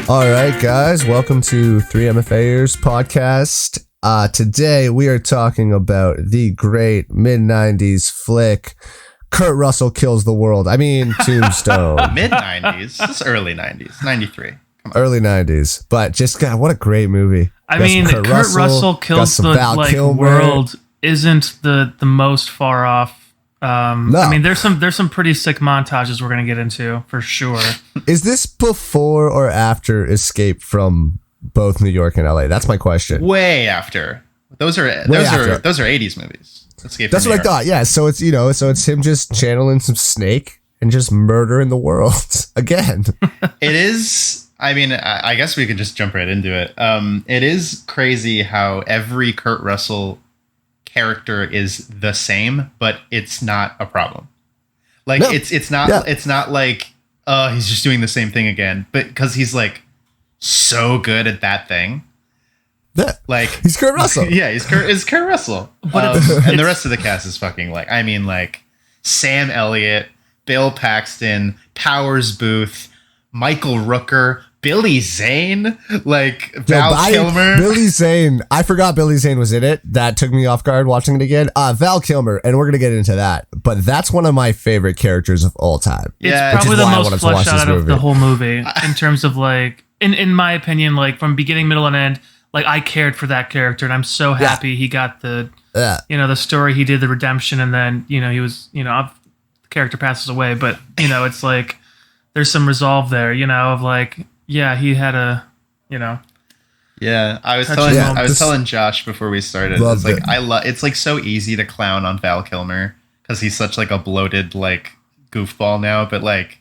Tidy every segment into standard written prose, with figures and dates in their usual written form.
All right, guys, welcome to 3MFAers podcast. Today we are talking about the great mid-90s flick, Kurt Russell Kills the World. I mean, Tombstone. Mid-90s? It's early 90s. 93. Come on. Early 90s. But just, God, what a great movie. I mean, Kurt Russell Kills the World isn't the most far off. No. I mean, there's some pretty sick montages we're gonna get into for sure. Is this before or after Escape from both New York and LA? That's my question. Way after. Those are 80s movies. That's what I thought. Yeah. So it's it's him just channeling some snake and just murdering the world again. It is. I mean, I guess we could just jump right into it. It is crazy how every Kurt Russell character is the same, but it's not a problem. Like no. it's not like he's just doing the same thing again, but because he's like so good at that thing. Yeah, like he's Kurt Russell. Yeah, he's Kurt Russell. But and the rest of the cast is fucking like Sam Elliott, Bill Paxton, Powers Booth, Michael Rooker, Billy Zane, like Val Kilmer. Billy Zane. I forgot Billy Zane was in it. That took me off guard watching it again. Val Kilmer, and we're going to get into that. But that's one of my favorite characters of all time. It's probably the most fleshed out of the whole movie in terms of like, in my opinion, like from beginning, middle, and end, like I cared for that character, and I'm so happy he got the, the story he did, the redemption, and then, he was, the character passes away, but, it's like, there's some resolve there, of like, yeah, he had a, Yeah, I was telling Josh before we started. It's like it's like so easy to clown on Val Kilmer because he's such like a bloated like goofball now. But like,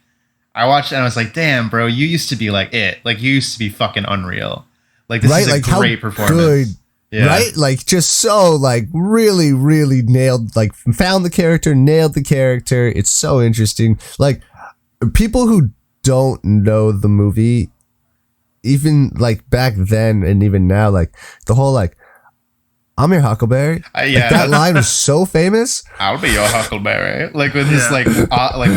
I watched it and I was like, damn, bro, you used to be like it. Like you used to be fucking unreal. Like this is a great performance. Good. Yeah. Right? Like just so like really, really nailed. Like found the character, nailed the character. It's so interesting. Like people who don't know the movie, even like back then and even now, like the whole like I'm your Huckleberry. Like, that line was so famous. I'll be your Huckleberry. Like with this like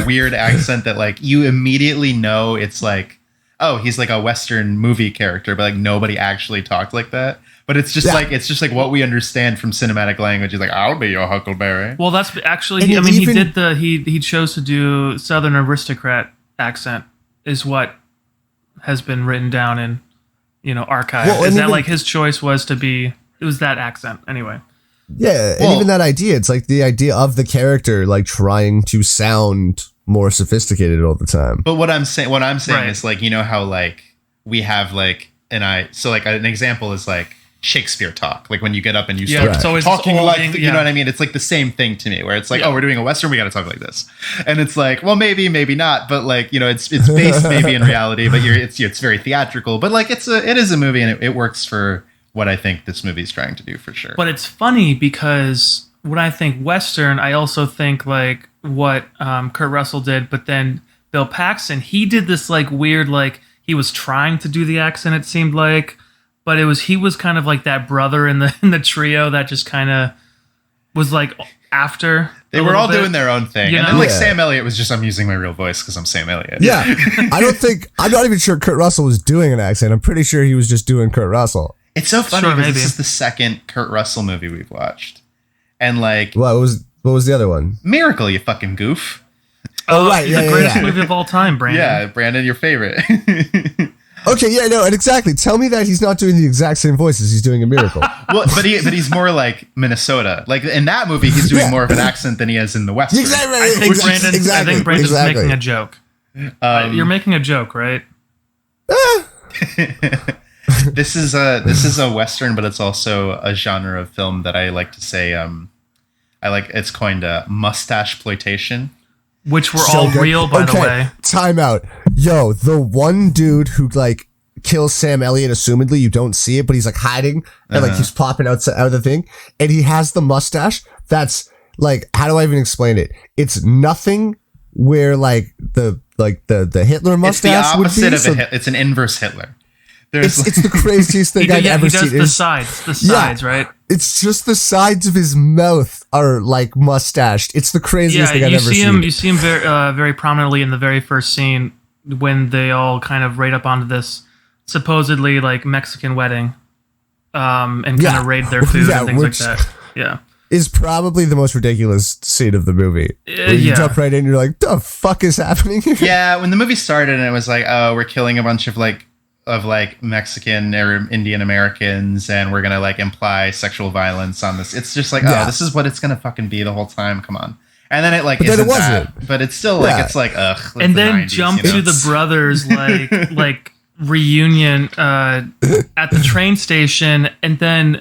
weird accent that like you immediately know it's like, oh, he's like a Western movie character, but like nobody actually talked like that. But it's just like what we understand from cinematic language. He's like, I'll be your Huckleberry. Well, that's actually he chose to do Southern aristocrat accent is what has been written down in archive. Well, is that like his choice was to be, it was that accent anyway. Yeah, and even that idea, it's like the idea of the character like trying to sound more sophisticated all the time. But what I'm saying is like, how like we have like an example is like Shakespeare talk, like when you get up and you start talking like you know what I mean. It's like the same thing to me, where it's like, oh, we're doing a Western, we got to talk like this, and it's like, well, maybe not, but like it's based maybe in reality, but it's very theatrical, but like it is a movie and it works for what I think this movie is trying to do for sure. But it's funny because when I think Western, I also think like what Kurt Russell did, but then Bill Paxton, he did this like weird, like he was trying to do the accent, it seemed like. But he was kind of like that brother in the trio that just kind of was like after. They were all doing their own thing. And then like Sam Elliott was just, I'm using my real voice because I'm Sam Elliott. Yeah. I'm not even sure Kurt Russell was doing an accent. I'm pretty sure he was just doing Kurt Russell. It's so funny because this is the second Kurt Russell movie we've watched. And like. What was the other one? Miracle, you fucking goof. Oh, right. The greatest movie of all time, Brandon. Yeah, Brandon, your favorite. Okay, yeah, no, and exactly. Tell me that he's not doing the exact same voice as he's doing in Miracle. Well, but he's more like Minnesota. Like in that movie, he's doing more of an accent than he is in the Western. Exactly. I think Brandon's making a joke. You're making a joke, right? This is a Western, but it's also a genre of film that I like to say. It's coined mustache exploitation. Which were all good. Real, by the way. Time out. Yo, the one dude who like kills Sam Elliott, assumedly you don't see it, but he's like hiding and like he's popping out of the thing, and he has the mustache. That's like, how do I even explain it? It's nothing where like the Hitler mustache would be. It's the opposite of it's an inverse Hitler. It's the craziest thing I've ever seen. The sides, right? It's just the sides of his mouth are like mustached. It's the craziest thing I've ever seen. You see him very, very prominently in the very first scene when they all kind of raid up onto this supposedly like Mexican wedding, and kind of raid their food and things like that. Yeah. Is probably the most ridiculous scene of the movie. You jump right in, you're like, the fuck is happening here? Yeah, when the movie started and it was like, oh, we're killing a bunch of Mexican or Indian Americans and we're gonna like imply sexual violence on this. It's just like, oh, this is what it's gonna fucking be the whole time. Come on. And then it like but then it wasn't. That, but it's still like it's like ugh. And then 90s, jump to the brothers like reunion at the train station, and then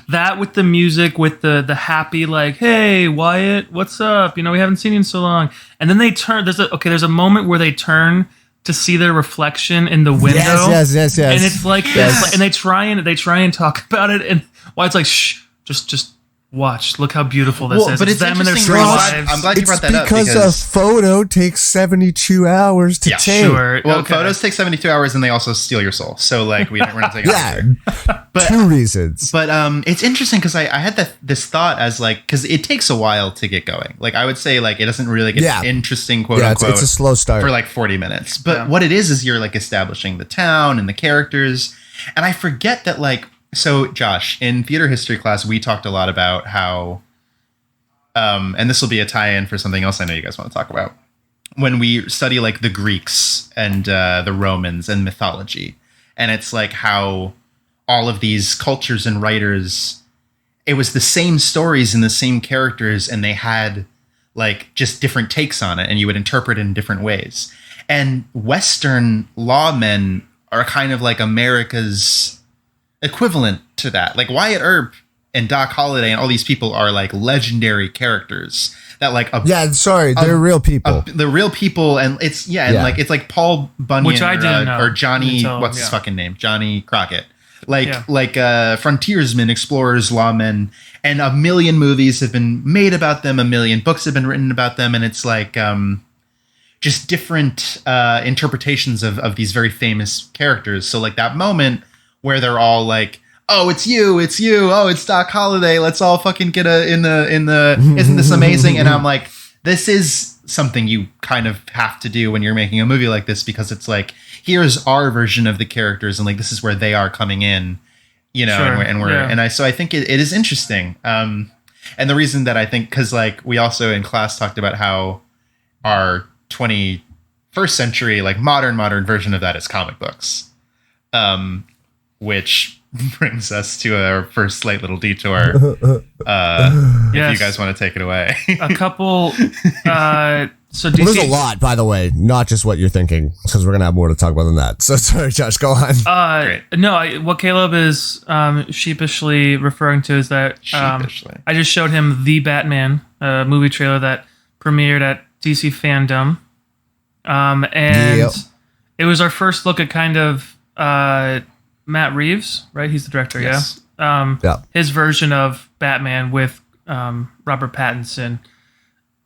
that with the music, with the happy like, hey Wyatt, what's up? We haven't seen you in so long. And then they turn. There's a moment where they turn to see their reflection in the window. Yes. And it's like this, and they try and talk about it, and Wyatt's like, shh, just watch. Look how beautiful this is. But it's them and their three wives. I'm glad you brought that up because a photo takes 72 hours to take. Sure. Well, photos take 72 hours, and they also steal your soul. So like we're not taking but 2 reasons. But it's interesting because I had this thought as like, because it takes a while to get going. Like I would say like it doesn't really get interesting, quote unquote. It's a slow start for like 40 minutes. But what it is you're like establishing the town and the characters, and I forget that like. So, Josh, in theater history class, we talked a lot about how, and this will be a tie-in for something else I know you guys want to talk about, when we study like the Greeks and the Romans and mythology, and it's like how all of these cultures and writers, it was the same stories and the same characters, and they had like just different takes on it, and you would interpret it in different ways. And Western lawmen are kind of like America's equivalent to that. Like Wyatt Earp and Doc Holliday and all these people are like legendary characters that like they're real people. They're real people, and it's and like it's like Paul Bunyan, which I didn't know, or Johnny what's his fucking name, Johnny Crockett, like frontiersmen, explorers, lawmen, and a million movies have been made about them, a million books have been written about them, and it's like just different interpretations of these very famous characters. So like that moment where they're all like, oh, it's you, oh, it's Doc Holliday, let's all fucking get in the isn't this amazing? And I'm like, this is something you kind of have to do when you're making a movie like this, because it's like, here's our version of the characters, and like this is where they are coming in, sure, so I think it is interesting. And the reason that I think, because like we also in class talked about how our 21st century, like modern version of that is comic books. Which brings us to our first slight little detour. If you guys want to take it away. A couple. So DC, there's a lot, by the way, not just what you're thinking, because we're gonna have more to talk about than that. So sorry, Josh, go on. What Caleb is sheepishly referring to is that I just showed him The Batman movie trailer that premiered at DC Fandom, and it was our first look at kind of. Matt Reeves, right? He's the director, yes. His version of Batman with Robert Pattinson,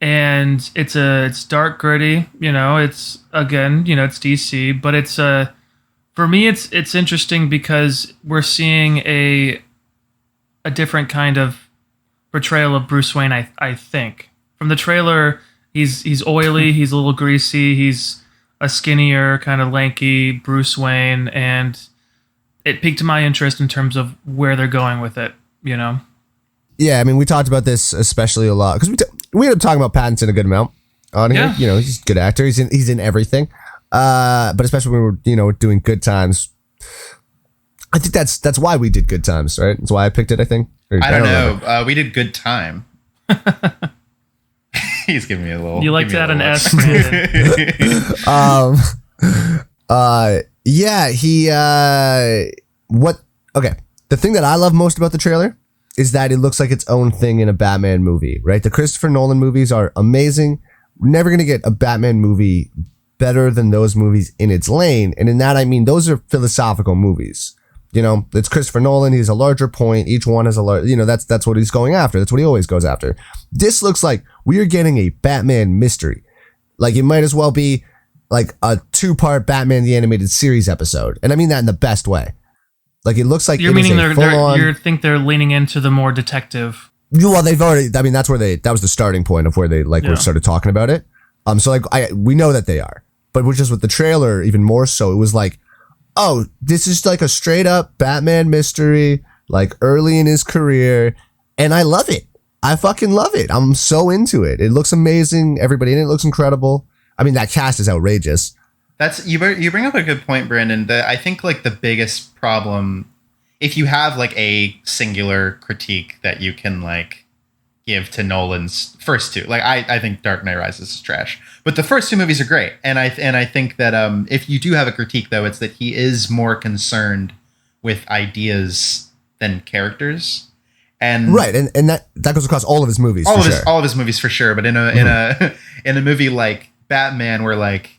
and it's dark, gritty. It's it's DC, but it's for me, it's interesting because we're seeing a different kind of portrayal of Bruce Wayne. I think from the trailer, he's oily, he's a little greasy, he's a skinnier, kind of lanky Bruce Wayne, and it piqued my interest in terms of where they're going with it, Yeah, I mean, we talked about this especially a lot because we ended up talking about Pattinson a good amount on here. He's a good actor. He's in everything. But especially when we were, doing Good Times. I think that's why we did Good Times, right? That's why I picked it, I think. I don't know. We did Good Time. He's giving me a little. You like to add an S, Brandon. The thing that I love most about the trailer is that it looks like its own thing in a Batman movie, right? The Christopher Nolan movies are amazing. We're never going to get a Batman movie better than those movies in its lane. And in that, I mean, those are philosophical movies. It's Christopher Nolan. He's a larger point. Each one has a large, that's what he's going after. That's what he always goes after. This looks like we are getting a Batman mystery. Like it might as well be like a 2-part Batman the Animated Series episode. And I mean that in the best way. Like it looks like you're meaning you think they're leaning into the more detective. Well, they've already, I mean, that was the starting point of where they were started talking about it. So like we know that they are, but just with the trailer even more so, it was like, oh, this is like a straight up Batman mystery, like early in his career. And I love it. I fucking love it. I'm so into it. It looks amazing. Everybody in it looks incredible. I mean, that cast is outrageous. That's you bring up a good point, Brandon. I think like the biggest problem, if you have like a singular critique that you can like give to Nolan's first two, like I think Dark Knight Rises is trash, but the first two movies are great. And I think that if you do have a critique though, it's that he is more concerned with ideas than characters. And right, and that goes across all of his movies. All of his movies for sure. But in a movie like Batman, where like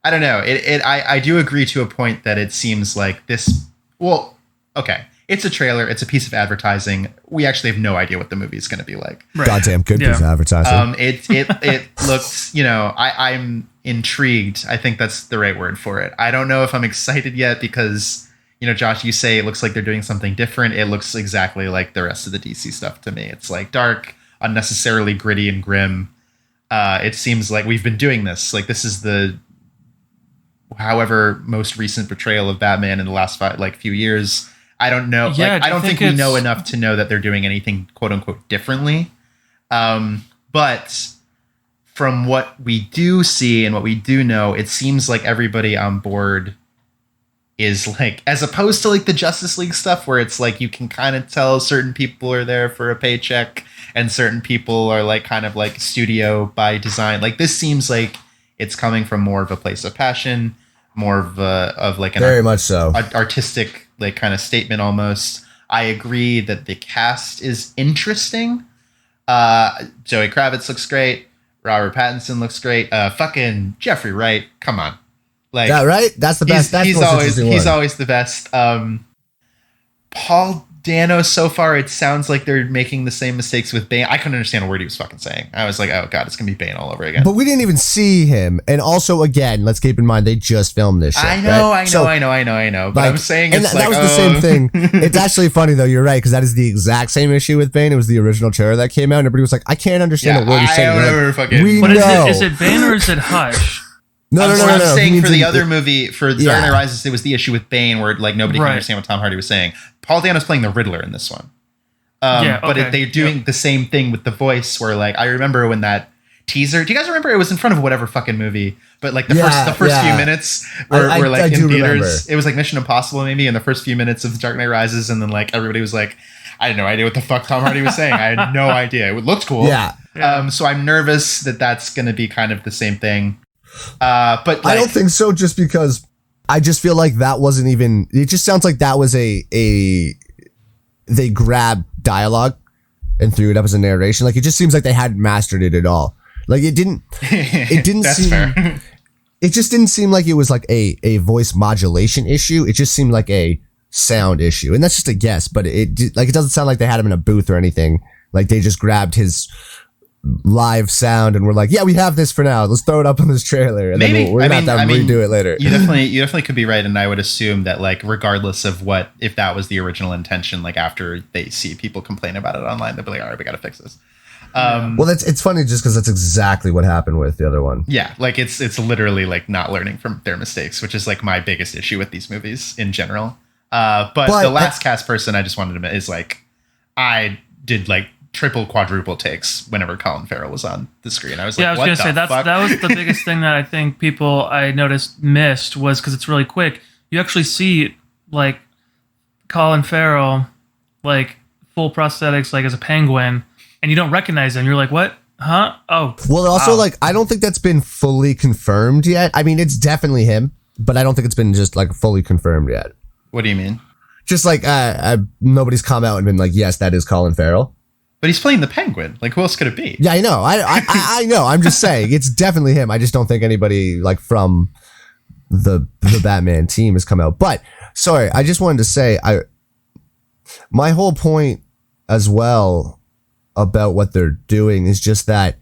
I don't know, I do agree to a point that it seems like this. Well, okay, it's a trailer, it's a piece of advertising. We actually have no idea what the movie is going to be like. Right. Goddamn good piece of advertising. It looks, I'm intrigued. I think that's the right word for it. I don't know if I'm excited yet because. Josh, you say it looks like they're doing something different. It looks exactly like the rest of the DC stuff to me. It's like dark, unnecessarily gritty and grim. It seems like we've been doing this. Like this is the, however, most recent portrayal of Batman in the last few years. I don't know. Yeah, I don't think we know enough to know that they're doing anything quote unquote differently. But from what we do see and what we do know, it seems like everybody on board is like, as opposed to like the Justice League stuff where it's like you can kind of tell certain people are there for a paycheck and certain people are like kind of like studio by design. Like this seems like it's coming from more of a place of passion, more of like an very much so artistic like kind of statement almost. I agree that the cast is interesting. Zoe Kravitz looks great. Robert Pattinson looks great. Fucking Jeffrey Wright, come on. Like that, right? That's the best. He's always the best. Paul Dano, so far it sounds like they're making the same mistakes with Bane. I couldn't understand a word he was fucking saying. I was like, oh god, it's gonna be Bane all over again. But we didn't even see him. And also, again, let's keep in mind they just filmed this shit. I know. But like, I'm saying and it's that was the same thing. It's actually funny though. You're right, because that is the exact same issue with Bane. It was the original trailer that came out, and everybody was like, I can't understand what he's saying. Is it Bane or is it Hush? No. I'm saying for the other movie, for Dark Knight Rises, it was the issue with Bane where like nobody can understand what Tom Hardy was saying. Paul Dano's playing the Riddler in this one. But they're doing the same thing with the voice where like, I remember when that teaser, do you guys remember it was in front of whatever fucking movie, but like the first few minutes were like in theaters. Remember. It was like Mission Impossible maybe in the first few minutes of Dark Knight Rises. And then like everybody was like, I had no idea what the fuck Tom Hardy was saying. I had no idea. It looked cool. Yeah. So I'm nervous that that's going to be kind of the same thing. But like, I don't think so, just because I just feel like that wasn't even, it just sounds like that was they grabbed dialogue and threw it up as a narration. Like it just seems like they hadn't mastered it at all. Like it didn't That's seem fair. It just didn't seem like it was like a voice modulation issue. It just seemed like a sound issue. And that's just a guess, but it doesn't sound like they had him in a booth or anything. Like they just grabbed his live sound and we're like, yeah, we have this for now. Let's throw it up on this trailer, and maybe then we're gonna have to redo it later. You definitely could be right, and I would assume that like regardless of if that was the original intention, like after they see people complain about it online, they'll be like, all right, we got to fix this. Well, it's funny just because that's exactly what happened with the other one. Yeah, like it's literally like not learning from their mistakes, which is like my biggest issue with these movies in general. But the last cast person I just wanted to admit is like I did like triple quadruple takes whenever Colin Farrell was on the screen. I was like, I was gonna say that was the biggest thing that I think people I noticed missed was because it's really quick. You actually see like Colin Farrell like full prosthetics like as a penguin, and you don't recognize him. You're like, what? Huh? Oh. Well, also like I don't think that's been fully confirmed yet. I mean, it's definitely him, but I don't think it's been just like fully confirmed yet. What do you mean? Just like nobody's come out and been like, yes, that is Colin Farrell. But he's playing the Penguin. Like, who else could it be? Yeah, I know. I know. I'm just saying it's definitely him. I just don't think anybody like from the Batman team has come out. But sorry, I just wanted to say my whole point as well about what they're doing is just that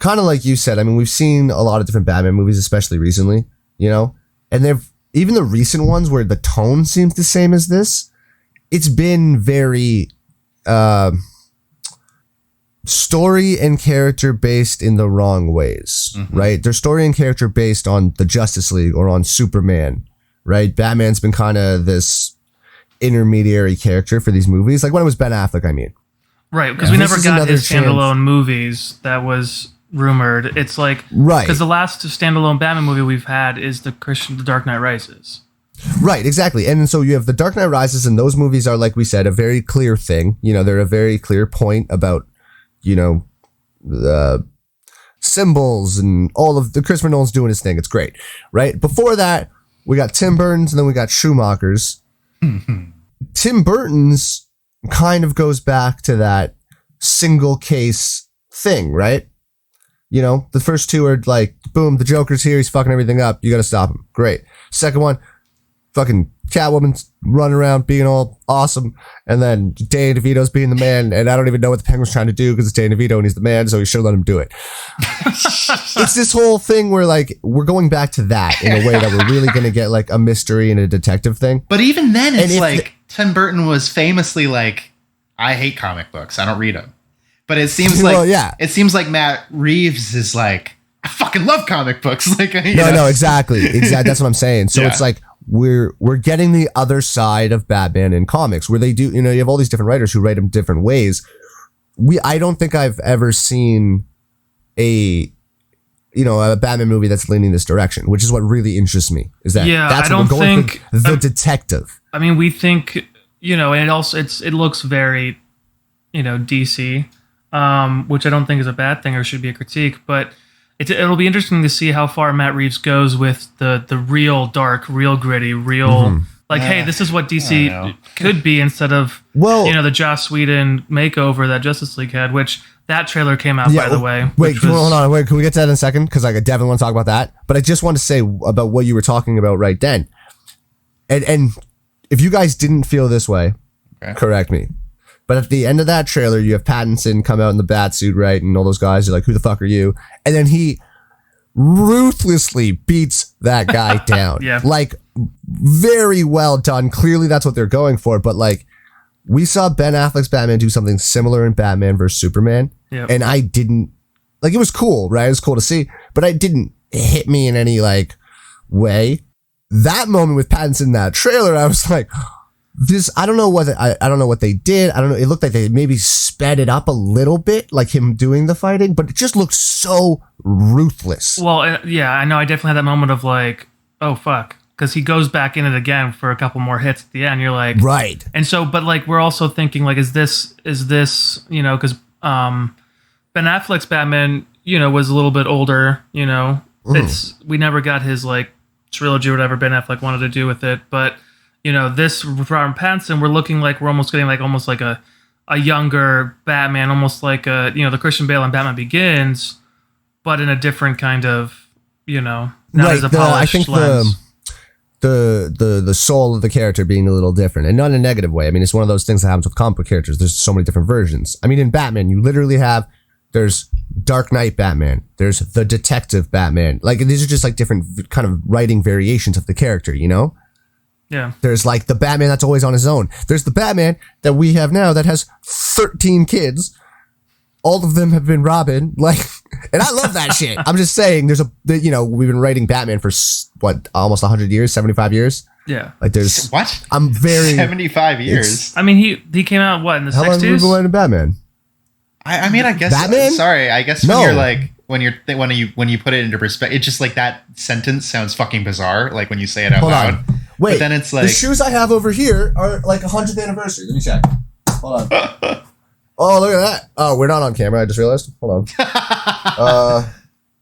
kind of like you said. I mean, we've seen a lot of different Batman movies, especially recently, and even the recent ones where the tone seems the same as this. It's been very story and character based in the wrong ways, right? They're story and character based on the Justice League or on Superman right? Batman's been kind of this intermediary character for these movies. Like when it was Ben Affleck, I mean. Right, because we never got his standalone movies that was rumored. It's like, right, because the last standalone Batman movie we've had is the Dark Knight Rises. Right, exactly. And so you have the Dark Knight Rises, and those movies are, like we said, a very clear thing. You know, they're a very clear point about, you know, the symbols and all of the Christopher Nolan's doing his thing. It's great, right? Before that, we got Tim Burton's, and then we got Schumacher's. Tim Burton's kind of goes back to that single case thing, right? You know, the first two are like, boom, the Joker's here, he's fucking everything up, you gotta stop him. Great. Second one, fucking Catwoman's running around being all awesome, and then Danny DeVito's being the man, and I don't even know what the Penguin's trying to do because it's Danny DeVito and he's the man, so he should let him do it. It's this whole thing where, like, we're going back to that in a way that we're really gonna get like a mystery and a detective thing. But even then, it's like Tim Burton was famously like, I hate comic books, I don't read them. But it seems like it seems like Matt Reeves is like, I fucking love comic books. Like, no, exactly. That's what I'm saying. So it's like we're getting the other side of Batman in comics, where they do, you know, you have all these different writers who write them different ways. I don't think I've ever seen a Batman movie that's leaning this direction, which is what really interests me. Is that that's I don't think the detective. I mean, we think, you know, and it also it looks very, you know, DC, which I don't think is a bad thing or should be a critique, but it'll be interesting to see how far Matt Reeves goes with the real dark, real gritty, real hey, this is what DC could be instead of the Joss Whedon makeover that Justice League had, which that trailer came out by the way. Hold on, can we get to that in a second? Because I definitely want to talk about that. But I just want to say about what you were talking about right then, and if you guys didn't feel this way, correct me. But at the end of that trailer, you have Pattinson come out in the bat suit, right? And all those guys are like, who the fuck are you? And then he ruthlessly beats that guy down. Like, very well done. Clearly that's what they're going for. But like, we saw Ben Affleck's Batman do something similar in Batman vs. Superman. And I didn't, like, it was cool, right? It was cool to see, but it didn't hit me in any like way. That moment with Pattinson in that trailer, I was like, I don't know what I don't know what they did. I don't know. It looked like they maybe sped it up a little bit, like him doing the fighting, but it just looked so ruthless. Well, yeah, I know. I definitely had that moment of like, oh fuck, because he goes back in it again for a couple more hits at the end. You're like, right. And so, but like, we're also thinking like, is this, you know, because Ben Affleck's Batman, you know, was a little bit older. You know, we never got his like trilogy or whatever Ben Affleck wanted to do with it, but. You know, this from Pattinson, we're looking like we're almost getting like almost like a younger Batman, almost like the Christian Bale in Batman Begins, but in a different kind of, you know, not as a polished lens. The soul of the character being a little different, and not in a negative way. I mean, it's one of those things that happens with comic book characters. There's so many different versions. I mean, in Batman, you literally have there's Dark Knight Batman, there's the Detective Batman. Like, these are just like different kind of writing variations of the character, you know. Yeah. There's like the Batman that's always on his own. There's the Batman that we have now that has 13 kids. All of them have been Robin. Like, and I love that shit. I'm just saying we've been writing Batman for what, almost 100 years, 75 years? Yeah. Like there's what? I'm very 75 years. I mean, he came out what in the 60s? How long have we been writing Batman? I mean, I guess Batman? Sorry, I guess when you're like when you put it into perspective, it's just like that sentence sounds fucking bizarre. Like when you say it out loud. Wait, but then it's like the shoes I have over here are like 100th anniversary. Let me check. Hold on. Oh, look at that. Oh, we're not on camera. I just realized. Hold on.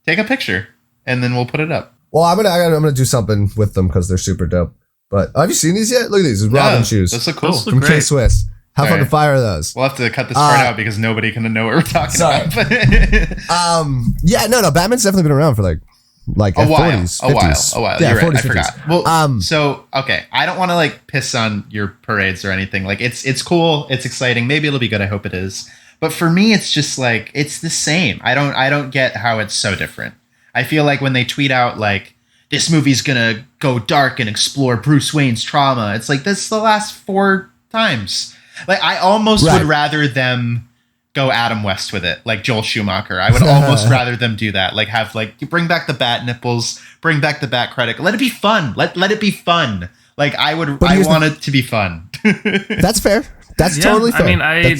Take a picture and then we'll put it up. Well, I'm gonna do something with them because they're super dope. But have you seen these yet? Look at these. Robin shoes. Those look cool. From K-Swiss. How fucking fire are those? We'll have to cut this part out because nobody can know what we're talking about. Yeah, no. Batman's definitely been around for like a while. 40s, 50s. A while. Yeah, You're 40s, right. 50s. I forgot. Well, so okay, I don't want to like piss on your parades or anything. Like it's cool, it's exciting. Maybe it'll be good. I hope it is. But for me, it's just like it's the same. I don't get how it's so different. I feel like when they tweet out like this movie's gonna go dark and explore Bruce Wayne's trauma, it's like this is the last 4 times. Like I almost would rather them go Adam West with it, like Joel Schumacher. I would almost rather them do that. Like have like bring back the bat nipples, bring back the bat credit. Let it be fun. Let it be fun. Like I want it to be fun. That's fair. That's totally fair. I mean, I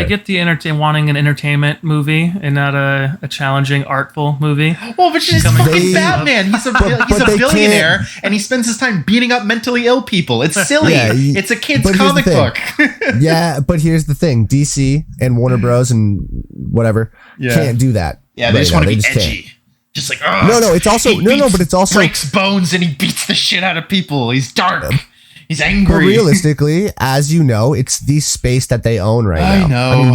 get the wanting an entertainment movie and not a challenging, artful movie. Well, but she's fucking Batman. He's a billionaire, and he spends his time beating up mentally ill people. It's silly. Yeah, it's a kid's comic book. Yeah, but here's the thing: DC and Warner Bros. And whatever can't do that. Yeah, they just want to be edgy. Can't. Just like, no, it's also but it's also breaks bones and he beats the shit out of people. He's dark. He's angry. But realistically, as you know, it's the space that they own now. I know. I mean,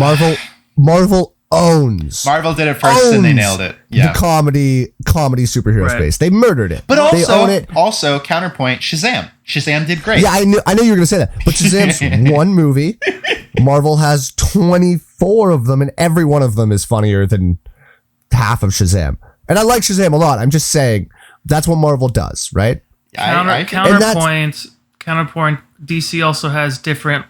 Marvel owns. Marvel did it first and they nailed it. Yeah. The comedy superhero space. They murdered it. But they own it. Also, counterpoint, Shazam. Shazam did great. Yeah, I knew you were going to say that. But Shazam's one movie. Marvel has 24 of them, and every one of them is funnier than half of Shazam. And I like Shazam a lot. I'm just saying that's what Marvel does, right? Counterpoint, DC also has different,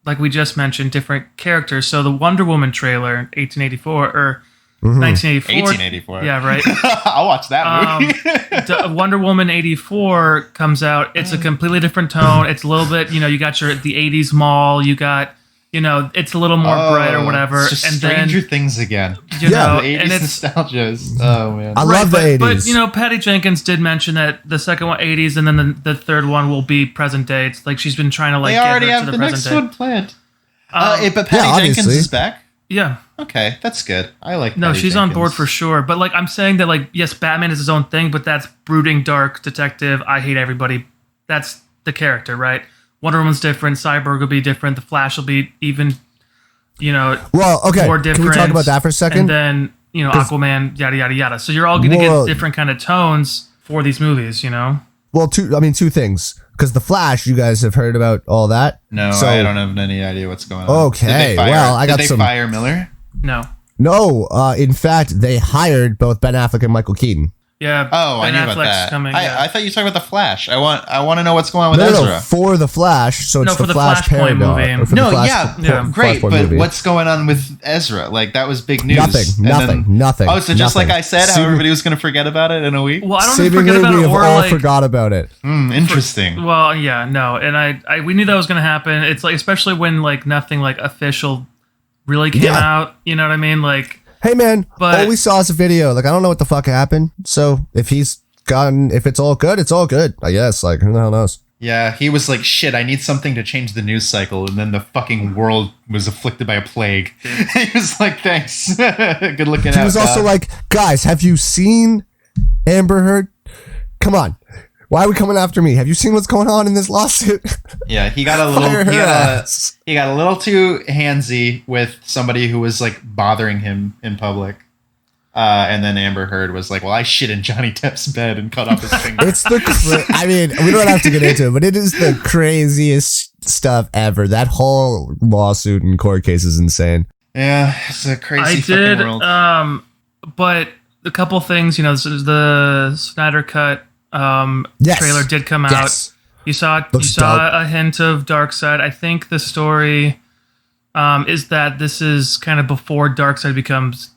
like we just mentioned, different characters. So the Wonder Woman trailer, 1884 or 1984. 1884. Yeah, right. I'll watch that movie. Wonder Woman 84 comes out. It's a completely different tone. It's a little bit, you got the 80s mall. You got, it's a little more bright or whatever. It's just and Stranger Things again. The 80s nostalgia. Oh man, I love the 80s. But Patty Jenkins did mention that the second one 80s, and then the third one will be present day. It's like she's been trying to they get already her have to the present next day. one planned. But Patty Jenkins is back. Yeah. Okay, that's good. I like. No, Patty she's Jenkins. on board for sure. But I'm saying that yes, Batman is his own thing, but that's brooding, dark detective. I hate everybody. That's the character, right? Wonder Woman's different. Cyborg will be different. The Flash will be even. Well, okay. More different. Can we talk about that for a second? And then Aquaman, yada yada yada. So you're all going to get different kind of tones for these movies, Well, two things. Because the Flash, you guys have heard about all that. No, so, I don't have any idea what's going on. Okay, did they fire Miller? No. No, in fact, they hired both Ben Affleck and Michael Keaton. Yeah. Oh, Ben I knew Affleck's about that. Coming, I thought you were talking about the Flash. I want to know what's going on with Ezra. No, for the Flash. So it's for the Flashpoint paradigm. movie. Great. But movie. What's going on with Ezra? Like that was big news. Nothing. Oh, so just like I said, how everybody was going to forget about it in a week. Well, I don't forget about it. We all forgot about it. Interesting. Well, yeah, no, and we knew that was going to happen. It's like especially when nothing official really came out. You know what I mean? Hey man, all we saw is a video. I don't know what the fuck happened. So if it's all good, it's all good. I guess. Who the hell knows? Yeah, he was like, shit, I need something to change the news cycle. And then the fucking world was afflicted by a plague. He was like, thanks. Good looking out. He was also like, guys, have you seen Amber Heard? Come on. Why are we coming after me? Have you seen what's going on in this lawsuit? Yeah, he got a little too handsy with somebody who was bothering him in public. And then Amber Heard was like, well, I shit in Johnny Depp's bed and cut off his finger. It's we don't have to get into it, but it is the craziest stuff ever. That whole lawsuit and court case is insane. Yeah, it's a crazy fucking world. But a couple things, the Snyder Cut trailer did come out. Yes. You saw a hint of Darkseid. I think the story is that this is kind of before Darkseid becomes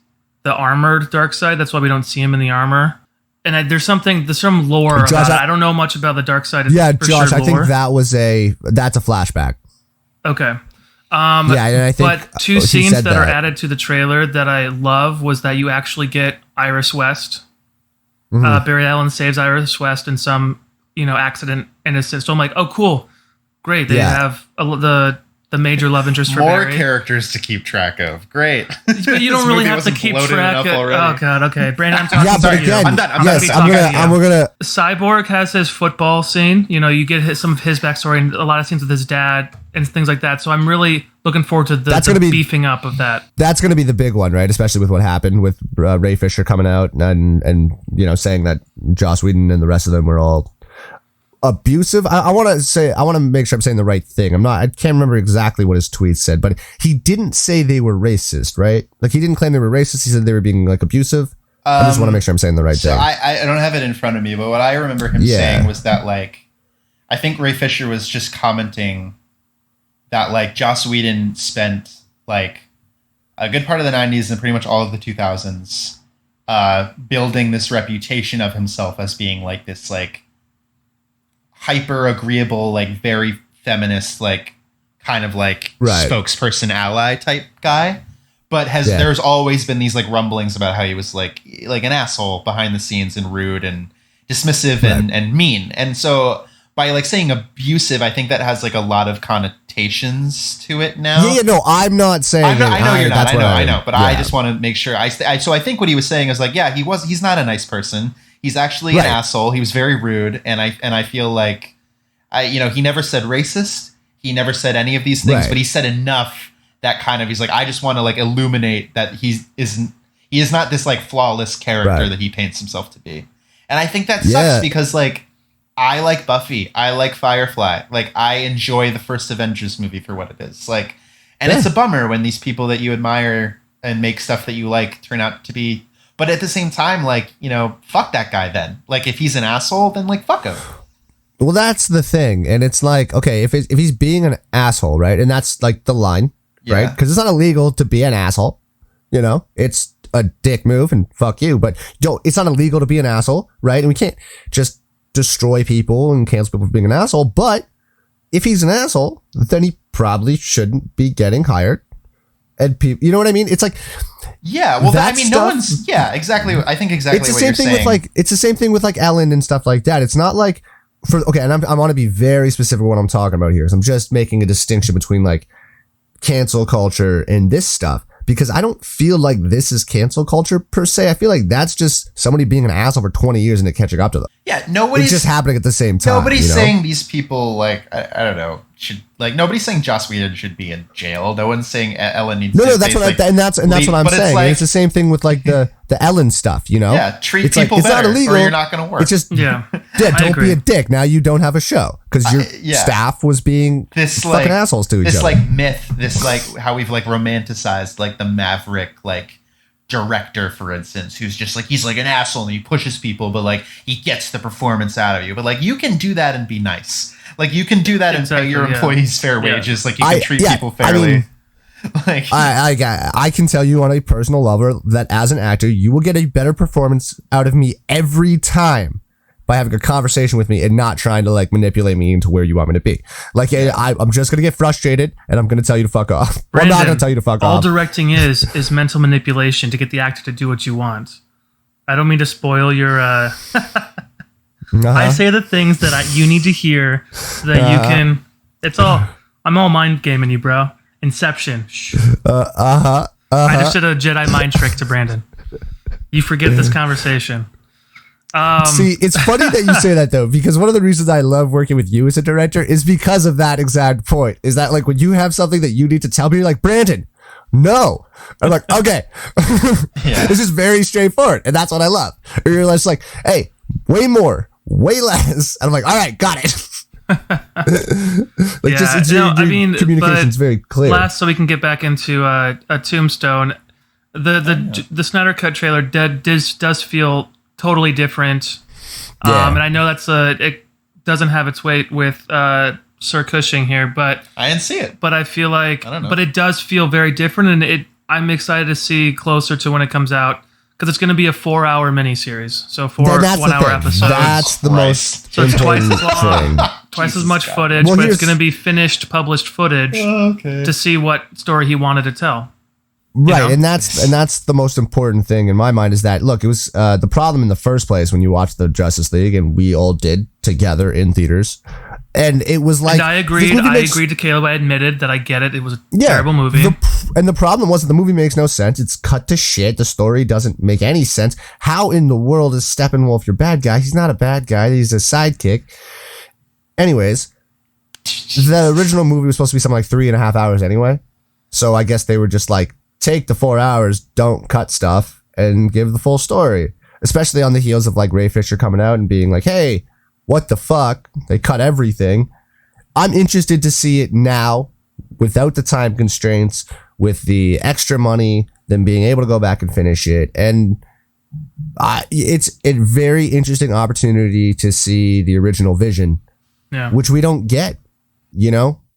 the armored Darkseid. That's why we don't see him in the armor. And there's some lore Josh, about it. I don't know much about the Darkseid. Yeah, Josh, I think that's a flashback. Okay. And I think but two scenes that are added to the trailer that I love was that you actually get Iris West. Barry Allen saves Iris West in some, accident innocent. So I'm like, oh, cool, great. They have the major love interest for more Barry. Characters to keep track of. Great. But you don't really have to keep track of. Oh god, okay, Brandon, I'm talking but again, I'm gonna. Cyborg has his football scene. You get some of his backstory and a lot of scenes with his dad and things like that. So I'm really looking forward to the beefing up of that. That's going to be the big one, right? Especially with what happened with Ray Fisher coming out and saying that Joss Whedon and the rest of them were all abusive. I want to make sure I'm saying the right thing. I can't remember exactly what his tweet said, but he didn't say they were racist, right? He didn't claim they were racist. He said they were being abusive. I just want to make sure I'm saying the right thing. I don't have it in front of me, but what I remember him saying was that I think Ray Fisher was just commenting that Joss Whedon spent a good part of the 90s and pretty much all of the 2000s, building this reputation of himself as being like this like hyper agreeable, like very feminist, like kind of like spokesperson ally type guy. But there's always been these like rumblings about how he was like an asshole behind the scenes and rude and dismissive and mean. And so by like saying abusive, I think that has like a lot of connotations to it now. Yeah, no, I'm not saying. I know you're not. I know. But I just want to make sure. So I think what he was saying is like, yeah, he's not a nice person. He's actually an asshole. He was very rude, and I feel like, he never said racist. He never said any of these things, but he said enough that kind of, he's like, I just want to like illuminate that he is not this like flawless character that he paints himself to be. And I think that sucks because like, I like Buffy. I like Firefly. Like, I enjoy the first Avengers movie for what it is. Like, and it's a bummer when these people that you admire and make stuff that you like turn out to be, but at the same time, like, fuck that guy then. Like, if he's an asshole, then like, fuck him. Well, that's the thing. And it's like, okay, if he's being an asshole, right? And that's like the line, right? Because it's not illegal to be an asshole. It's a dick move and fuck you. But it's not illegal to be an asshole, right? And we can't just destroy people and cancel people for being an asshole. But if he's an asshole, then he probably shouldn't be getting hired. And people, you know what I mean? It's like, yeah. Well, I mean, no one's. Yeah, exactly. I think exactly. It's the what same you're thing saying. with like. It's the same thing with like Ellen and stuff like that. It's not like and I want to be very specific what I'm talking about here. So I'm just making a distinction between like cancel culture and this stuff, because I don't feel like this is cancel culture per se. I feel like that's just somebody being an asshole for 20 years and it catching up to them. Yeah, nobody's just happening at the same time. Nobody's saying these people like I don't know should like nobody's saying Joss Whedon should be in jail. No one's saying Ellen needs. No, that's what and that's what I'm saying. Like, it's the same thing with like the Ellen stuff. Yeah, treat it's people better, it's not illegal, or you're not going to work. It's just don't be a dick. Now you don't have a show because your staff was being this fucking assholes to each other. This like myth, this like how we've like romanticized like the maverick like director, for instance, who's just like he's like an asshole and he pushes people, but like he gets the performance out of you. But like you can do that and be nice. Like you can do that and pay your employees fair wages. Like you can treat people fairly. I mean, like I can tell you on a personal level that as an actor, you will get a better performance out of me every time by having a conversation with me and not trying to like manipulate me into where you want me to be. Like I'm just gonna get frustrated and I'm gonna tell you to fuck off. Brandon, I'm not gonna tell you to fuck off. All directing is mental manipulation to get the actor to do what you want. I don't mean to spoil your. I say the things that you need to hear so that you can. It's all. I'm all mind gaming you, bro. Inception. I just did a Jedi mind trick to Brandon. You forget this conversation. See, it's funny that you say that though, because one of the reasons I love working with you as a director is because of that exact point. Is that like when you have something that you need to tell me, you're like, Brandon, no. I'm like, okay. This is very straightforward, and that's what I love. Or you're just like, hey, way more, way less. And I'm like, all right, got it. Communication's very clear. Last, so we can get back into a Tombstone. The Snyder Cut trailer does feel totally different. And I know it doesn't have its weight with Sir Cushing here, but I didn't see it. But I feel like, but it does feel very different, and I'm excited to see closer to when it comes out, because it's going to be a 4-hour miniseries. So 4 1-hour episodes. That's the most important thing. Twice as much footage, but it's going to be finished, published footage to see what story he wanted to tell. Right, and that's the most important thing in my mind, is that, look, it was the problem in the first place when you watched the Justice League, and we all did together in theaters, and it was like... And I agreed to Caleb. I admitted that I get it. It was a terrible movie. And the problem was that the movie makes no sense. It's cut to shit. The story doesn't make any sense. How in the world is Steppenwolf your bad guy? He's not a bad guy. He's a sidekick. Anyways, the original movie was supposed to be something like 3.5 hours anyway. So I guess they were just like, take the 4 hours, don't cut stuff, and give the full story. Especially on the heels of like Ray Fisher coming out and being like, hey, what the fuck? They cut everything. I'm interested to see it now without the time constraints, with the extra money, then being able to go back and finish it. And it's a very interesting opportunity to see the original vision, which we don't get,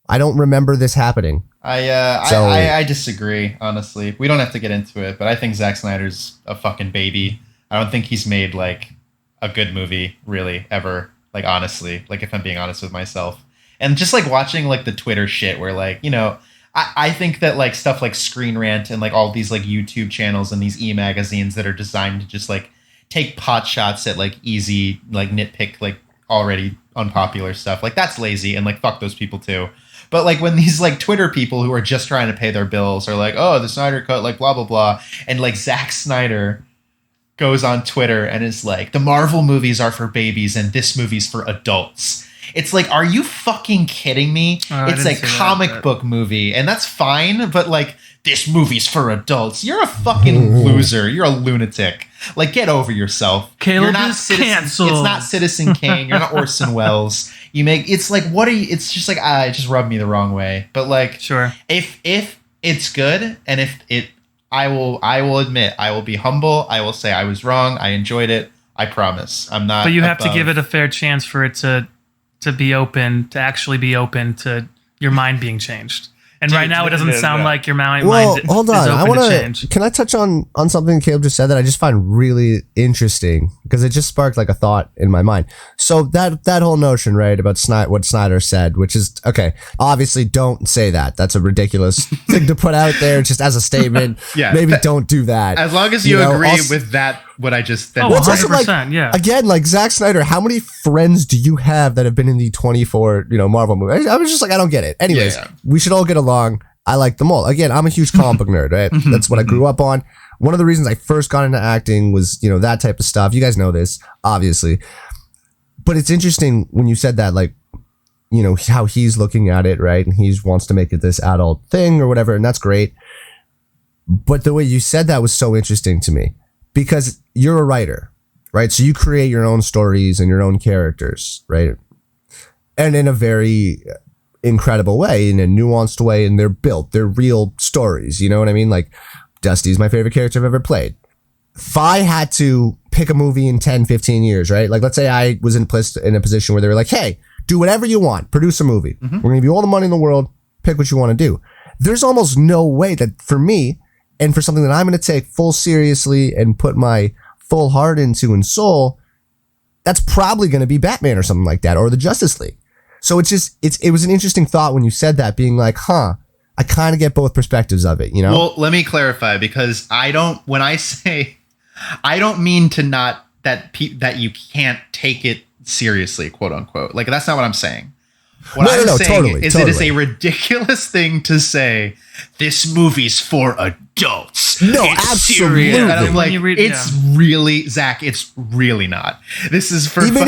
I don't remember this happening. I disagree, honestly. We don't have to get into it, but I think Zack Snyder's a fucking baby. I don't think he's made like a good movie really ever. Like honestly, like if I'm being honest with myself, and just like watching like the Twitter shit where like, you know, I think that like stuff like Screen Rant and like all these like YouTube channels and these e-magazines that are designed to just like take pot shots at like easy, like nitpick, like already unpopular stuff. Like that's lazy and like fuck those people too. But like when these like Twitter people who are just trying to pay their bills are like, oh, the Snyder Cut, like blah, blah, blah. And like Zack Snyder goes on Twitter and is like, the Marvel movies are for babies and this movie's for adults. It's like, are you fucking kidding me? It's a comic book movie and that's fine. But like, this movie's for adults. You're a fucking loser. You're a lunatic. Like, get over yourself. Caleb You're not is canceled. It's not Citizen Kane. You're not Orson Welles. You make it's like, what are you? It's just like it just rubbed me the wrong way. But like, sure, if it's good and if it, I will admit, I will be humble. I will say I was wrong. I enjoyed it. I promise. I'm not. But you have to give it a fair chance for it to be open, to actually be open to your mind being changed. And right now, it doesn't sound like your mind. Well, hold on. I want to. Can I touch on something Caleb just said that I just find really interesting because it just sparked like a thought in my mind. So that whole notion, right, about what Snyder said, which is okay. Obviously, don't say that. That's a ridiculous thing to put out there, just as a statement. Yeah, maybe don't do that. As long as you agree with that. What I just said. 100%, like, yeah. Again, like Zack Snyder, how many friends do you have that have been in the 24, Marvel movies? I was just like, I don't get it. Anyways, we should all get along. I like them all. Again, I'm a huge comic book nerd, right? That's what I grew up on. One of the reasons I first got into acting was, that type of stuff. You guys know this, obviously. But it's interesting when you said that, like, how he's looking at it, right? And he wants to make it this adult thing or whatever, and that's great. But the way you said that was so interesting to me. Because you're a writer, right? So you create your own stories and your own characters, right? And in a very incredible way, in a nuanced way, and they're built. They're real stories, you know what I mean? Like, Dusty's my favorite character I've ever played. If I had to pick a movie in 10, 15 years, right? Like, let's say I was in a position where they were like, hey, do whatever you want. Produce a movie. We're going to give you all the money in the world. Pick what you want to do. There's almost no way that for me, and for something that I'm going to take full seriously and put my full heart into and soul, that's probably going to be Batman or something like that, or the Justice League. So it was an interesting thought when you said that, being like, I kind of get both perspectives of it, Well, let me clarify, because when I say, I don't mean to not, that you can't take it seriously, quote unquote. Like, that's not what I'm saying. What I'm saying is it is a ridiculous thing to say, this movie's for adults. No, it's absolutely. Serious. And I'm like, really, Zach, it's really not. This is for even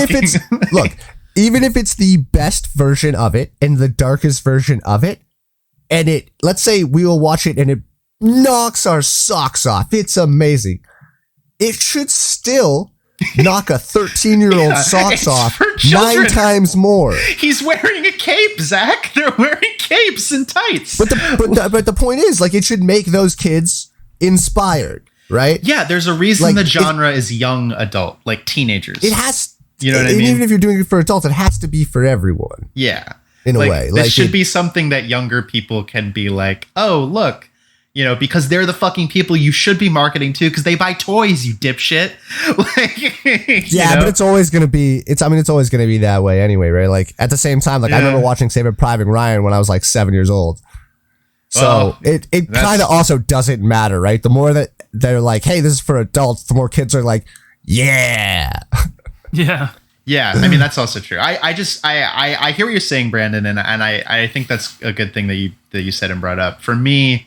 if it's the best version of it and the darkest version of it, and let's say we will watch it and it knocks our socks off. It's amazing. It should still knock a 13-year-old socks off 9 times more. He's wearing a cape, Zach. They're wearing capes and tights. But the point is, like, it should make those kids inspired, right? Yeah, there's a reason the genre is young adult, like teenagers. It has, what I mean? Even if you're doing it for adults, it has to be for everyone. Yeah, in a way. This should be something that younger people can be like, oh, look. Because they're the fucking people you should be marketing to, because they buy toys, you dipshit. But it's always going to be, it's always going to be that way anyway, right? Like, at the same time, like, I remember watching Saving Private Ryan when I was like 7 years old. So it kind of also doesn't matter, right? The more that they're like, hey, this is for adults, the more kids are like, yeah. Yeah. Yeah, I mean, that's also true. I hear what you're saying, Brandon, and I think that's a good thing that you said and brought up. For me,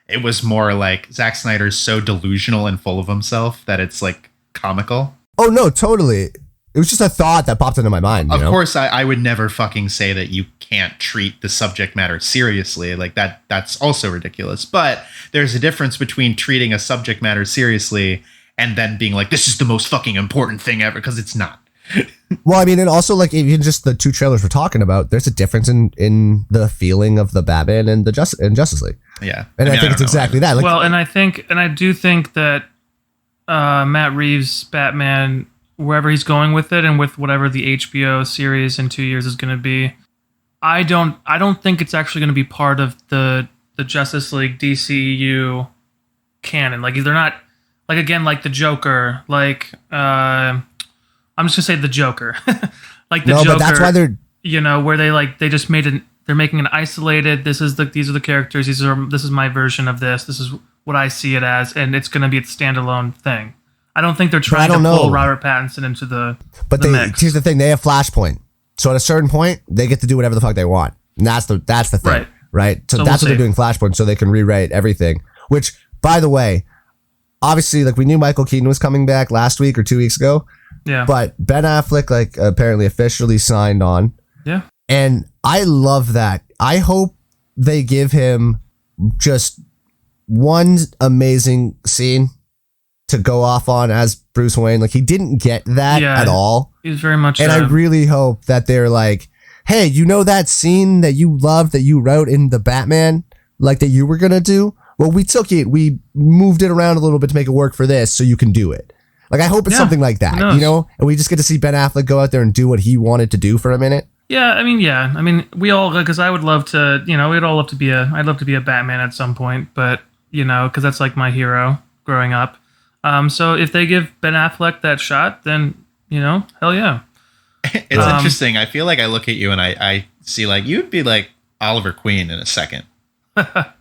it was more like Zack Snyder's so delusional and full of himself that it's like comical. Oh, no, totally. It was just a thought that popped into my mind. Of course, I would never fucking say that you can't treat the subject matter seriously. Like that's also ridiculous. But there's a difference between treating a subject matter seriously and then being like, this is the most fucking important thing ever, because it's not. Well, I mean, and also, like, even just the 2 trailers we're talking about, there's a difference in the feeling of the Batman and Justice League. Yeah. And I think it's exactly that. Like, well, and I do think that Matt Reeves' Batman, wherever he's going with it, and with whatever the HBO series in 2 years is going to be, I don't think it's actually going to be part of the the Justice League DCEU canon. Like they're not like again like the Joker. Like I'm just gonna say the Joker. Like the Joker. But that's why they're where they just made it. They're making an isolated. These are the characters. This is my version of this. This is what I see it as, and it's going to be a standalone thing. I don't think they're trying to pull Robert Pattinson into the. But mix. Here's the thing: they have Flashpoint, so at a certain point, they get to do whatever the fuck they want, and that's the thing, right? So that's what they're doing Flashpoint, so they can rewrite everything. Which, by the way, obviously, like we knew Michael Keaton was coming back last week or 2 weeks ago. Yeah. But Ben Affleck, like, apparently officially signed on. Yeah. And I love that. I hope they give him just one amazing scene to go off on as Bruce Wayne. Like, he didn't get that at all. He's very much. And I really hope that they're like, hey, that scene that you loved that you wrote in the Batman, like that you were going to do? Well, we took it. We moved it around a little bit to make it work for this so you can do it. Like, I hope it's something like that, And we just get to see Ben Affleck go out there and do what he wanted to do for a minute. Yeah, I mean, we all, because I would love to, we'd all love to be I'd love to be a Batman at some point, but, because that's like my hero growing up. So if they give Ben Affleck that shot, then, hell yeah. It's interesting. I feel like I look at you and I see like, you'd be like Oliver Queen in a second. I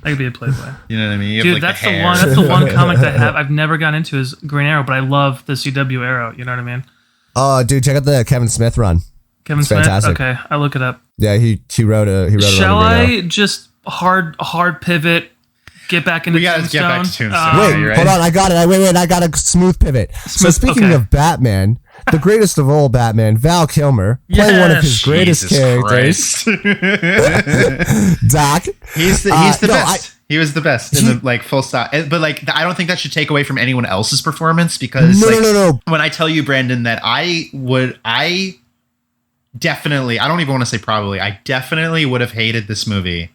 could be a Playboy. You know what I mean? Dude, that's the one comic that I've never gotten into is Green Arrow, but I love the CW Arrow. You know what I mean? Oh, dude, check out the Kevin Smith run. Kevin Smith? Fantastic. Okay, I'll look it up. Yeah, he wrote a Shall I just hard pivot, get back into We gotta Tombstone? get back to Tombstone. Wait, hold on, I got it. Wait, I got a smooth pivot. So speaking of Batman, the greatest of all Batman, Val Kilmer, playing one of his greatest characters. Doc. He's the best. He was the best in the like full stop. But like, I don't think that should take away from anyone else's performance because no. When I tell you, Brandon, that I definitely, I don't even want to say probably, I definitely would have hated this movie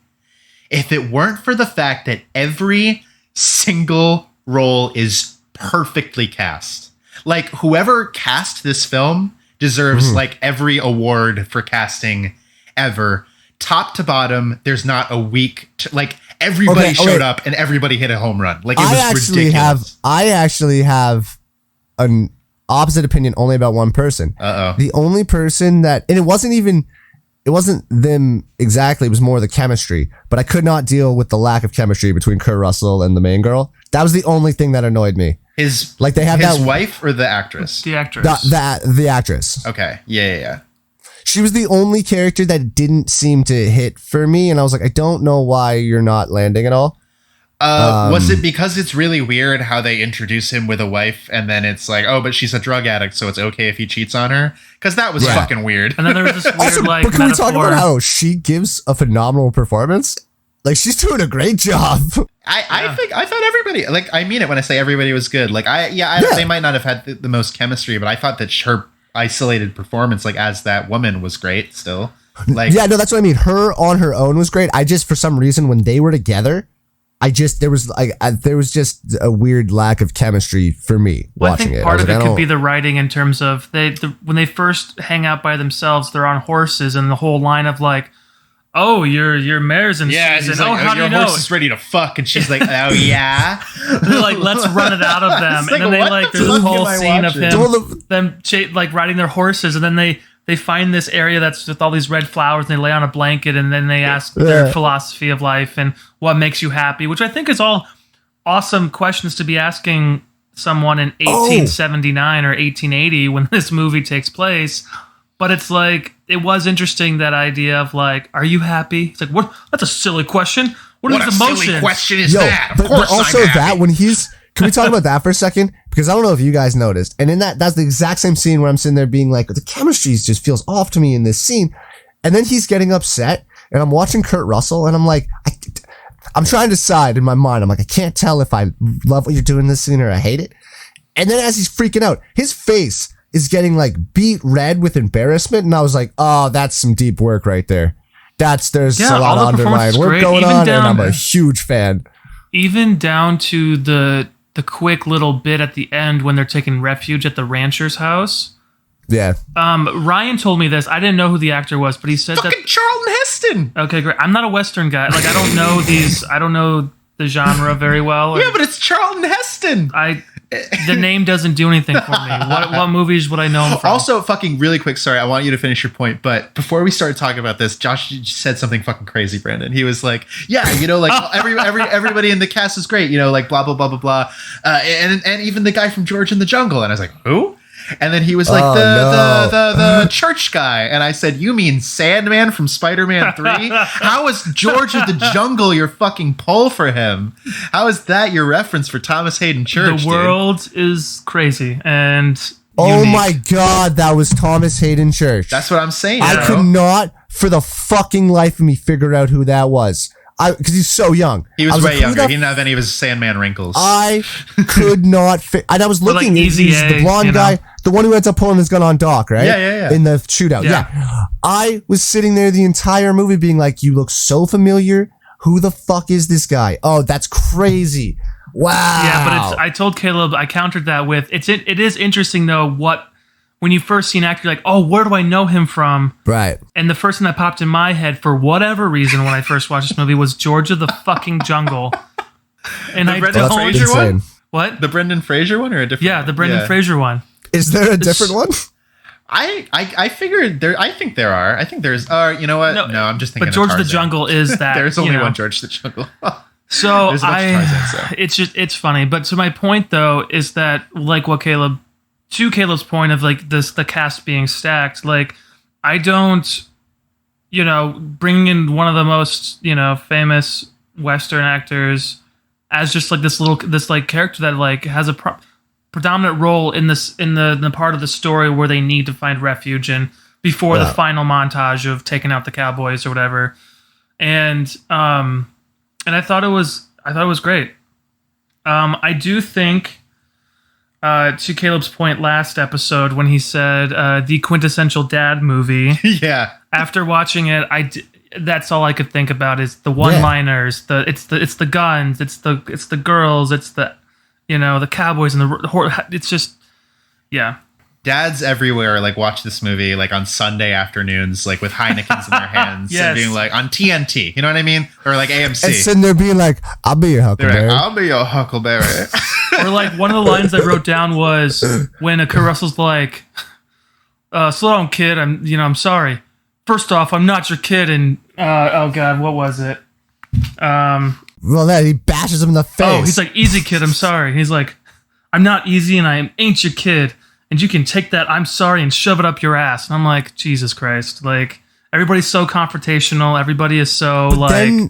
if it weren't for the fact that every single role is perfectly cast. Like, whoever cast this film deserves like every award for casting ever. Top to bottom, there's not a weak like everybody showed up and everybody hit a home run. Like, it was ridiculous. I actually have an opposite opinion only about one person. The only person that, and it wasn't them exactly, it was more the chemistry, but I could not deal with the lack of chemistry between Kurt Russell and the main girl. That was the only thing that annoyed me. His wife or the actress? The actress. The actress. Okay. Yeah. She was the only character that didn't seem to hit for me, and I was like, I don't know why you're not landing at all. Was it because it's really weird how they introduce him with a wife and then it's like, oh, but she's a drug addict, so it's okay if he cheats on her? Because that was fucking weird. And then there was this weird also, like but can we talk about how she gives a phenomenal performance? Like, she's doing a great job. I thought everybody, like, I mean it when I say everybody was good. Like, they might not have had the most chemistry, but I thought that her isolated performance, like, as that woman was great still. Like, yeah, no, that's what I mean. Her on her own was great. I just, for some reason, when they were together, there was just a weird lack of chemistry for me watching it. I think part of it could be the writing in terms of when they first hang out by themselves, they're on horses, and the whole line of like, oh, your mare's in season. Like, how do you know? Your horse is ready to fuck, and she's like, oh yeah. They're like, let's run it out of them, and then there's this whole scene of them like riding their horses, and then they find this area that's with all these red flowers, and they lay on a blanket, and then they ask their philosophy of life and what makes you happy, which I think is all awesome questions to be asking someone in 1879 or 1880 when this movie takes place. But it's like, it was interesting, that idea of like, are you happy? It's like, what? That's a silly question. What is emotion? Silly question is that? Of course, but also I'm happy. When can we talk about that for a second? Because I don't know if you guys noticed. And in that's the exact same scene where I'm sitting there being like, the chemistry just feels off to me in this scene. And then he's getting upset, and I'm watching Kurt Russell, and I'm like, I'm trying to decide in my mind. I'm like, I can't tell if I love what you're doing in this scene or I hate it. And then as he's freaking out, his face is getting like beat red with embarrassment. And I was like, oh, that's some deep work right there. There's a lot of underlying work going on, and I'm a huge fan. Even down to the quick little bit at the end when they're taking refuge at the rancher's house. Yeah. Ryan told me this. I didn't know who the actor was, but he said fucking Charlton Heston. Okay, great. I'm not a Western guy. Like, I don't know these. I don't know the genre very well. Yeah, but it's Charlton Heston. The name doesn't do anything for me. What movies would I know him from? Also, fucking really quick, sorry, I want you to finish your point, but before we started talking about this, Josh said something fucking crazy, Brandon. He was like, yeah, you know, like everybody in the cast is great, you know, like blah, blah, blah, blah, blah. And even the guy from George in the Jungle. And I was like, who? And then he was like, the church guy. And I said, you mean Sandman from Spider-Man 3? How is George of the Jungle your fucking pull for him? How is that your reference for Thomas Hayden Church? The world is crazy and oh my God, that was Thomas Hayden Church. That's what I'm saying. I could not for the fucking life of me figure out who that was. Because he's so young. He was way younger. He didn't have any of his Sandman wrinkles. I could not and I was looking at the blonde guy, the one who ends up pulling his gun on Doc, right? Yeah. In the shootout. Yeah. I was sitting there the entire movie being like, you look so familiar. Who the fuck is this guy? Oh, that's crazy. Wow. Yeah, but I told Caleb, I countered that with, it is interesting though, when you first see an actor, you're like, oh, where do I know him from? Right. And the first thing that popped in my head, for whatever reason, when I first watched this movie, was George of the fucking Jungle. And the Brendan Fraser one? What? The Brendan Fraser one or a different one? Yeah, the Brendan Fraser one. Is there a different one? I figured there. I think there are. I think there's. You know what? No, I'm just thinking. But George of the Jungle is that. There's only one George of the Jungle. So it's funny. But to my point though is that, like what to Caleb's point of like the cast being stacked, like I don't, bring in one of the most, famous Western actors as just like this character that like has a predominant role in the part of the story where they need to find refuge and before the final montage of taking out the cowboys or whatever. And I thought it was great. I do think, to Caleb's point last episode when he said the quintessential dad movie. Yeah. After watching it, that's all I could think about is the one-liners. It's the guns. It's the girls. It's the the cowboys and it's just Dads everywhere like watch this movie like on Sunday afternoons like with Heinekens in their hands and being like on TNT, you know what I mean, or like AMC, and sitting there being like, "I'll be your Huckleberry." Like, I'll be your Huckleberry. Or like one of the lines I wrote down was when Kurt Russell's like, "Slow down, kid. I'm sorry. First off, I'm not your kid." And oh god, what was it? Well, then he bashes him in the face. Oh, he's like, "Easy, kid. I'm sorry." He's like, "I'm not easy, and I ain't your kid. And you can take that 'I'm sorry' and shove it up your ass." And I'm like, Jesus Christ. Like, everybody's so confrontational. Everybody is so and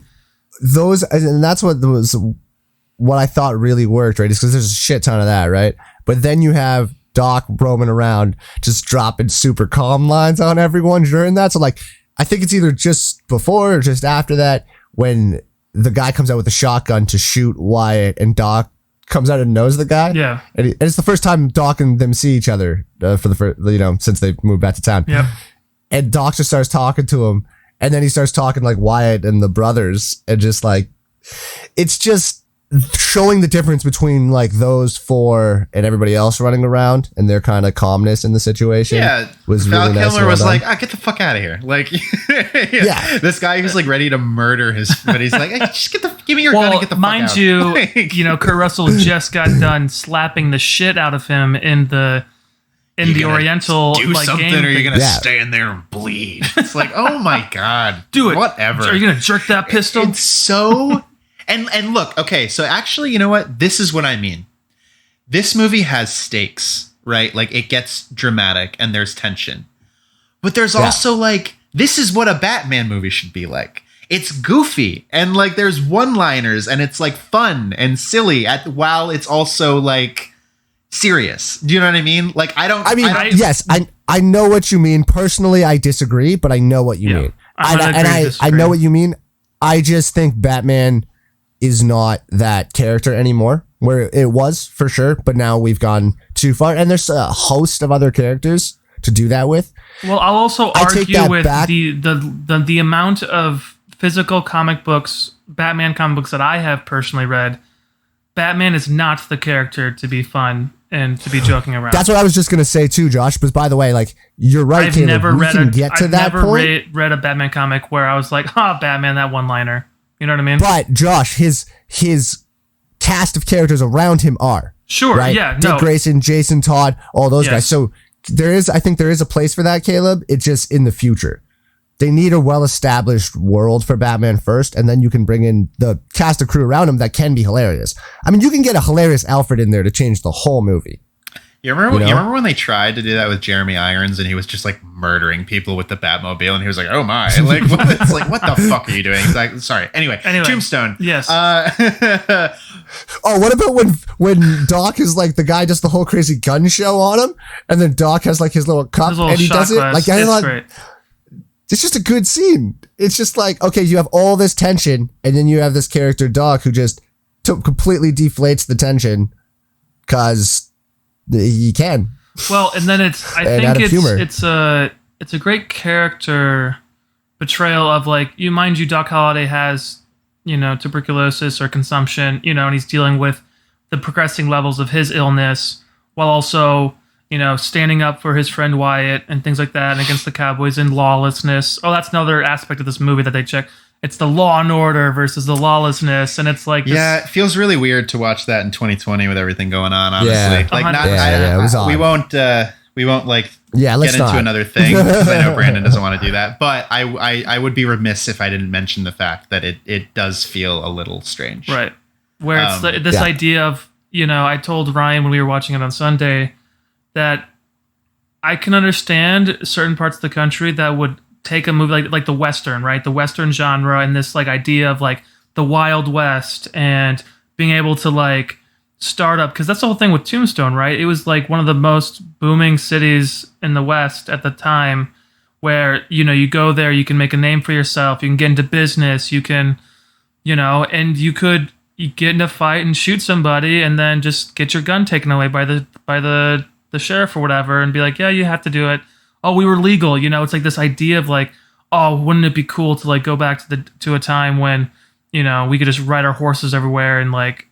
that's what I thought really worked, right? Is because there's a shit ton of that, right? But then you have Doc roaming around just dropping super calm lines on everyone during that. So like, I think it's either just before or just after that when the guy comes out with a shotgun to shoot Wyatt and Doc comes out and knows the guy. Yeah. And it's the first time Doc and them see each other for the first, since they moved back to town. Yep. And Doc just starts talking to him. And then he starts talking like Wyatt and the brothers. And just like, it's just showing the difference between like those four and everybody else running around and their kind of calmness in the situation. Yeah. Was Val really Kilmer was like, get the fuck out of here. Like, this guy who's like ready to murder but he's like, hey, just give me your gun and get the fuck out. Mind you, Kurt Russell just got done slapping the shit out of him in the Oriental do like, something game or you're gonna stand there and bleed. It's like, oh my god, do it. Whatever. Are you gonna jerk that pistol? It's so. And look, okay, so actually, you know what? This is what I mean. This movie has stakes, right? Like, it gets dramatic and there's tension. But there's also, like, this is what a Batman movie should be like. It's goofy, and, like, there's one-liners, and it's, like, fun and silly while it's also, like, serious. Do you know what I mean? Like, yes, I know what you mean. Personally, I disagree, but I know what you mean. I know what you mean. I just think Batman is not that character anymore, where it was for sure, but now we've gone too far, and there's a host of other characters to do that with. Well, I'll also argue with the amount of physical comic books, Batman comic books that I have personally read. Batman is not the character to be fun and to be joking around. That's what I was just gonna say too, Josh. But by the way, like you're right, I've Caleb, never read a Batman comic where I was like, Batman, that one-liner. You know what I mean? But Josh, his cast of characters around him are sure, right? yeah, Dick Grayson, Jason Todd, all those guys. So I think there is a place for that, Caleb. It's just in the future. They need a well-established world for Batman first, and then you can bring in the cast of crew around him that can be hilarious. I mean, you can get a hilarious Alfred in there to change the whole movie. You remember when they tried to do that with Jeremy Irons, and he was just like murdering people with the Batmobile, and he was like, "Oh my!" Like, it's like, what the fuck are you doing? Like, sorry. Anyway, Tombstone. Yes. What about when Doc is like the guy does the whole crazy gun show on him, and then Doc has like his little cup and he does it like great. It's just a good scene. It's just like, okay, you have all this tension, and then you have this character Doc who just completely deflates the tension because he can. Well, and then I think it's a great character portrayal of like, mind you, Doc Holliday has, tuberculosis or consumption, and he's dealing with the progressing levels of his illness while also, standing up for his friend Wyatt and things like that, and against the Cowboys and lawlessness. Oh, that's another aspect of this movie that they check. It's the law and order versus the lawlessness, and it's like it feels really weird to watch that in 2020 with everything going on. Honestly, it was odd. We won't like get into another thing because I know Brandon doesn't want to do that. But I would be remiss if I didn't mention the fact that it does feel a little strange, right? Where it's this idea of I told Ryan when we were watching it on Sunday that I can understand certain parts of the country that would take a movie like the Western, right? The Western genre and this like idea of like the Wild West and being able to like start up, because that's the whole thing with Tombstone, right? It was like one of the most booming cities in the West at the time where, you go there, you can make a name for yourself, you can get into business, you can, and you get in a fight and shoot somebody and then just get your gun taken away by the sheriff or whatever and be like, yeah, you have to do it. Oh, we were legal. It's like this idea of like, oh, wouldn't it be cool to like go back to a time when, we could just ride our horses everywhere and like,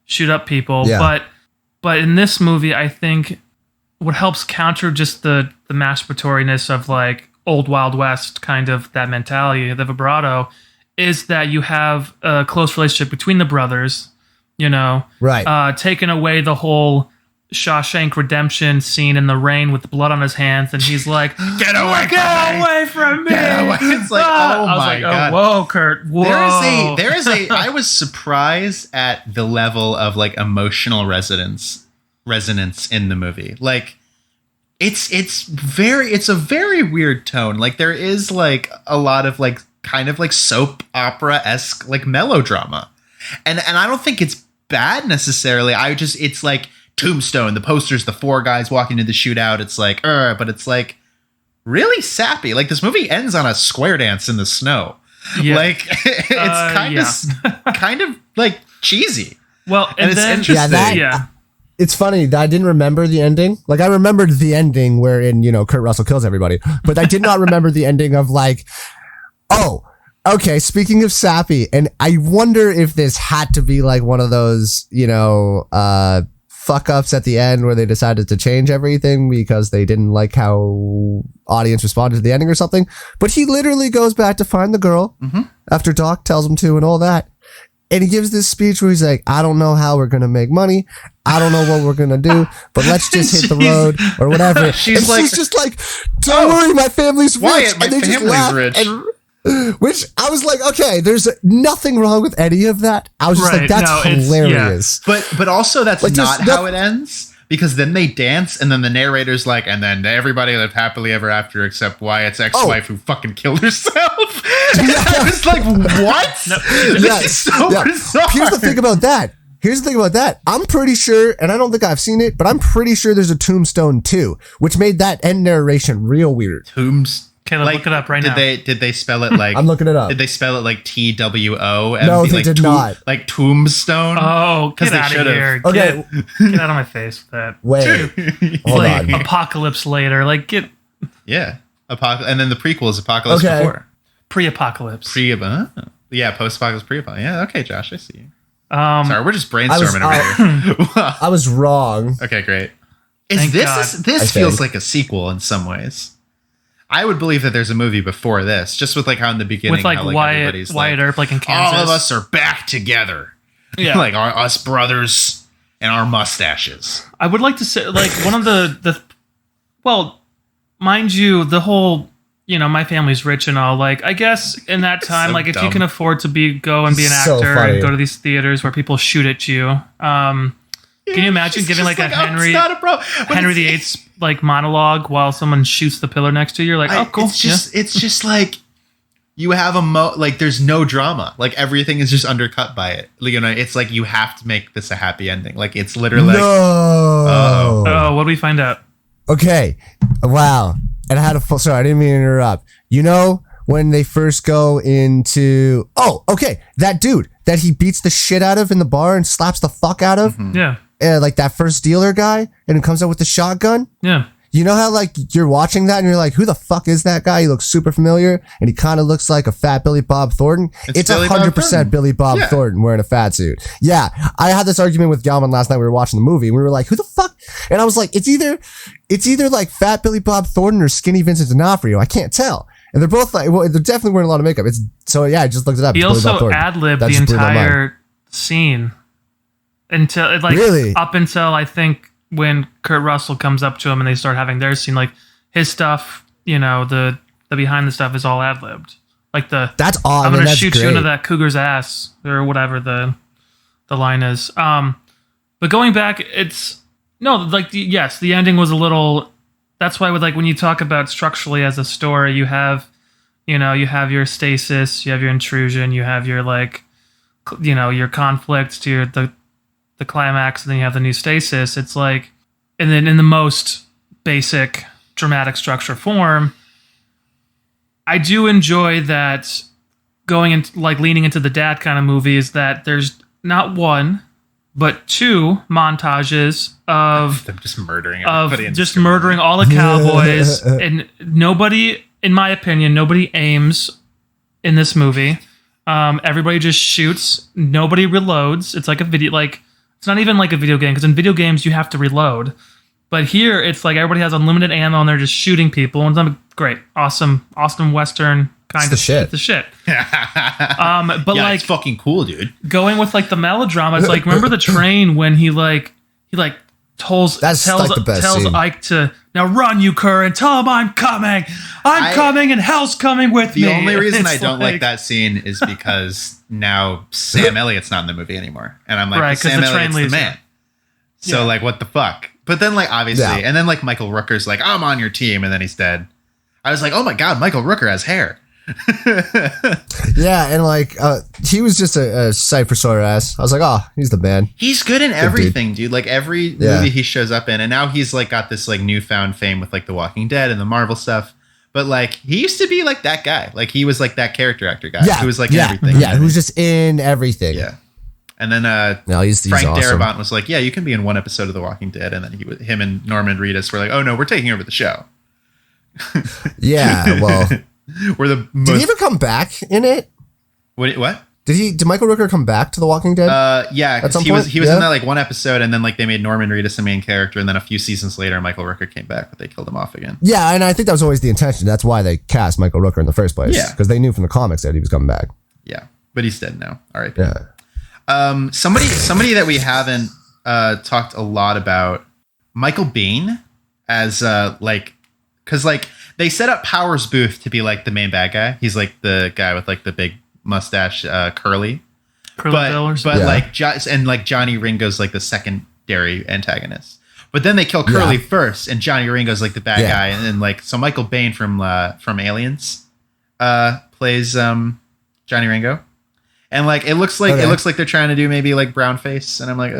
shoot up people. Yeah. But in this movie, I think what helps counter just the masturbatoriness of like old Wild West kind of that mentality, the vibrato, is that you have a close relationship between the brothers, right. Taking away the whole Shawshank Redemption scene in the rain with the blood on his hands, and he's like, "Get away from me!" It's like, oh my god! Whoa, Kurt! Whoa! There is a. I was surprised at the level of like emotional resonance in the movie. Like, it's a very weird tone. Like, there is like a lot of like kind of like soap opera-esque like melodrama, and I don't think it's bad necessarily. It's like Tombstone, the posters, the four guys walking into the shootout. It's like, but it's like really sappy. Like, this movie ends on a square dance in the snow. Yeah. Like, it's kind of like cheesy. Well, and it's then interesting. It's funny that I didn't remember the ending. Like, I remembered the ending wherein, Kurt Russell kills everybody, but I did not remember the ending of like, oh, okay, speaking of sappy, and I wonder if this had to be like one of those, fuck ups at the end where they decided to change everything because they didn't like how audience responded to the ending or something. But he literally goes back to find the girl after Doc tells him to and all that. And he gives this speech where he's like, I don't know how we're going to make money. I don't know what we're going to do, but let's just hit the road or whatever. She's just like, don't worry, my family's rich. Wyatt, my family's rich. Which I was like, okay, there's nothing wrong with any of that. I was just like, that's hilarious. But also that's like, not how it ends, because then they dance and then the narrator's like, and then everybody lived happily ever after except Wyatt's ex-wife who fucking killed herself. I was like, what? This is so bizarre. Here's the thing about that. I'm pretty sure, and I don't think I've seen it, but I'm pretty sure there's a Tombstone 2, which made that end narration real weird. Caleb, look it up right now. Did they spell it like? I'm looking it up. Did they spell it like TWO? No, they did not. Like Tombstone. Oh, get out of here! Okay, get out of my face with that. Wait, hold on. Apocalypse later, like get. Yeah, and then the prequel is Apocalypse before. Pre-apocalypse. Yeah, post-apocalypse, pre-apocalypse. Yeah, okay, Josh, I see you. Sorry, we're just brainstorming over here. I was wrong. Okay, great. This feels like a sequel in some ways. I would believe that there's a movie before this, just with like how in the beginning, with like how, like, Wyatt Earp, like in Kansas. All of us are back together. Yeah, like us brothers and our mustaches. I would like to say, like, one of the well, mind you, the whole, my family's rich and all. Like, I guess in that time, so like, dumb. If you can afford to go and be an actor and go to these theaters where people shoot at you, can you imagine giving like a Henry VIII's like monologue while someone shoots the pillar next to you? You're like, oh, cool. It's just like you have like there's no drama. Like everything is just undercut by it. It's like you have to make this a happy ending. Like it's literally no. What do we find out? Okay, wow. And I had sorry, I didn't mean to interrupt. When they first go into that dude that he beats the shit out of in the bar and slaps the fuck out of. Mm-hmm. Yeah. Like that first dealer guy, and it comes out with the shotgun. Yeah. You know how like you're watching that and you're like, who the fuck is that guy? He looks super familiar, and he kind of looks like a fat Billy Bob Thornton. It's 100% Billy Bob Thornton wearing a fat suit. Yeah, I had this argument with Galman last night. We were watching the movie, and we were like, who the fuck? And I was like, it's either like fat Billy Bob Thornton or skinny Vincent D'Onofrio. I can't tell. And they're both like, well, they're definitely wearing a lot of makeup. I just looked it up. He also ad-libbed the entire scene. Until really? Up until I think when Kurt Russell comes up to him and they start having their scene, like his stuff, the behind the stuff is all ad libbed. Like that's odd. I'm gonna shoot you into that cougar's ass or whatever the line is. But going back, the ending was a little. That's why when you talk about structurally as a story, you have your stasis, you have your intrusion, you have your your conflict to the climax, and then you have the new stasis. It's like, and then in the most basic dramatic structure form, I do enjoy that going into leaning into the dad kind of movie is that there's not one, but two montages of them just murdering all the cowboys. And nobody, in my opinion, nobody aims in this movie. Everybody just shoots. Nobody reloads. It's like a video, it's not even like a video game, because in video games you have to reload. But here it's like everybody has unlimited ammo and they're just shooting people. And it's great, awesome Western kind of shit. It's the shit. But it's fucking cool, dude. Going with the melodrama, it's like, remember the train when he tells Ike to now run, you cur, and tell him I'm coming. I'm coming, and hell's coming with me. The only reason I don't like that scene is because now Sam Elliott's not in the movie anymore, and I'm like, right, Sam Elliott's the man. So what the fuck? But then obviously, and then Michael Rooker's like, I'm on your team, and then he's dead. I was like, oh my god, Michael Rooker has hair. Yeah, and he was just a sight for sore ass. I was like, oh, he's the man. He's good in everything, dude. Every movie he shows up in, and now he's got this newfound fame with The Walking Dead and the Marvel stuff. But he used to be that guy. He was that character actor guy who was in everything. Yeah, who's just in everything. Yeah. And then he's Frank awesome. Darabont was like, yeah, you can be in one episode of The Walking Dead, and then him and Norman Reedus were like, oh no, we're taking over the show. Yeah, well. Did he ever come back in it? What? Did Michael Rooker come back to The Walking Dead? Yeah, because he was in that one episode, and then they made Norman Reedus the main character, and then a few seasons later, Michael Rooker came back, but they killed him off again. Yeah, and I think that was always the intention. That's why they cast Michael Rooker in the first place. Yeah, because they knew from the comics that he was coming back. Yeah, but he's dead now. All right. Yeah. Somebody that we haven't talked a lot about, Michael Biehn, as because they set up Powers Booth to be the main bad guy. He's the guy with the big mustache, curly Bill or something. But Johnny Ringo's the secondary antagonist. But then they kill Curly first, and Johnny Ringo's the bad guy, and then so Michael Biehn from Aliens plays Johnny Ringo. And it looks like they're trying to do maybe brown face, and I'm like,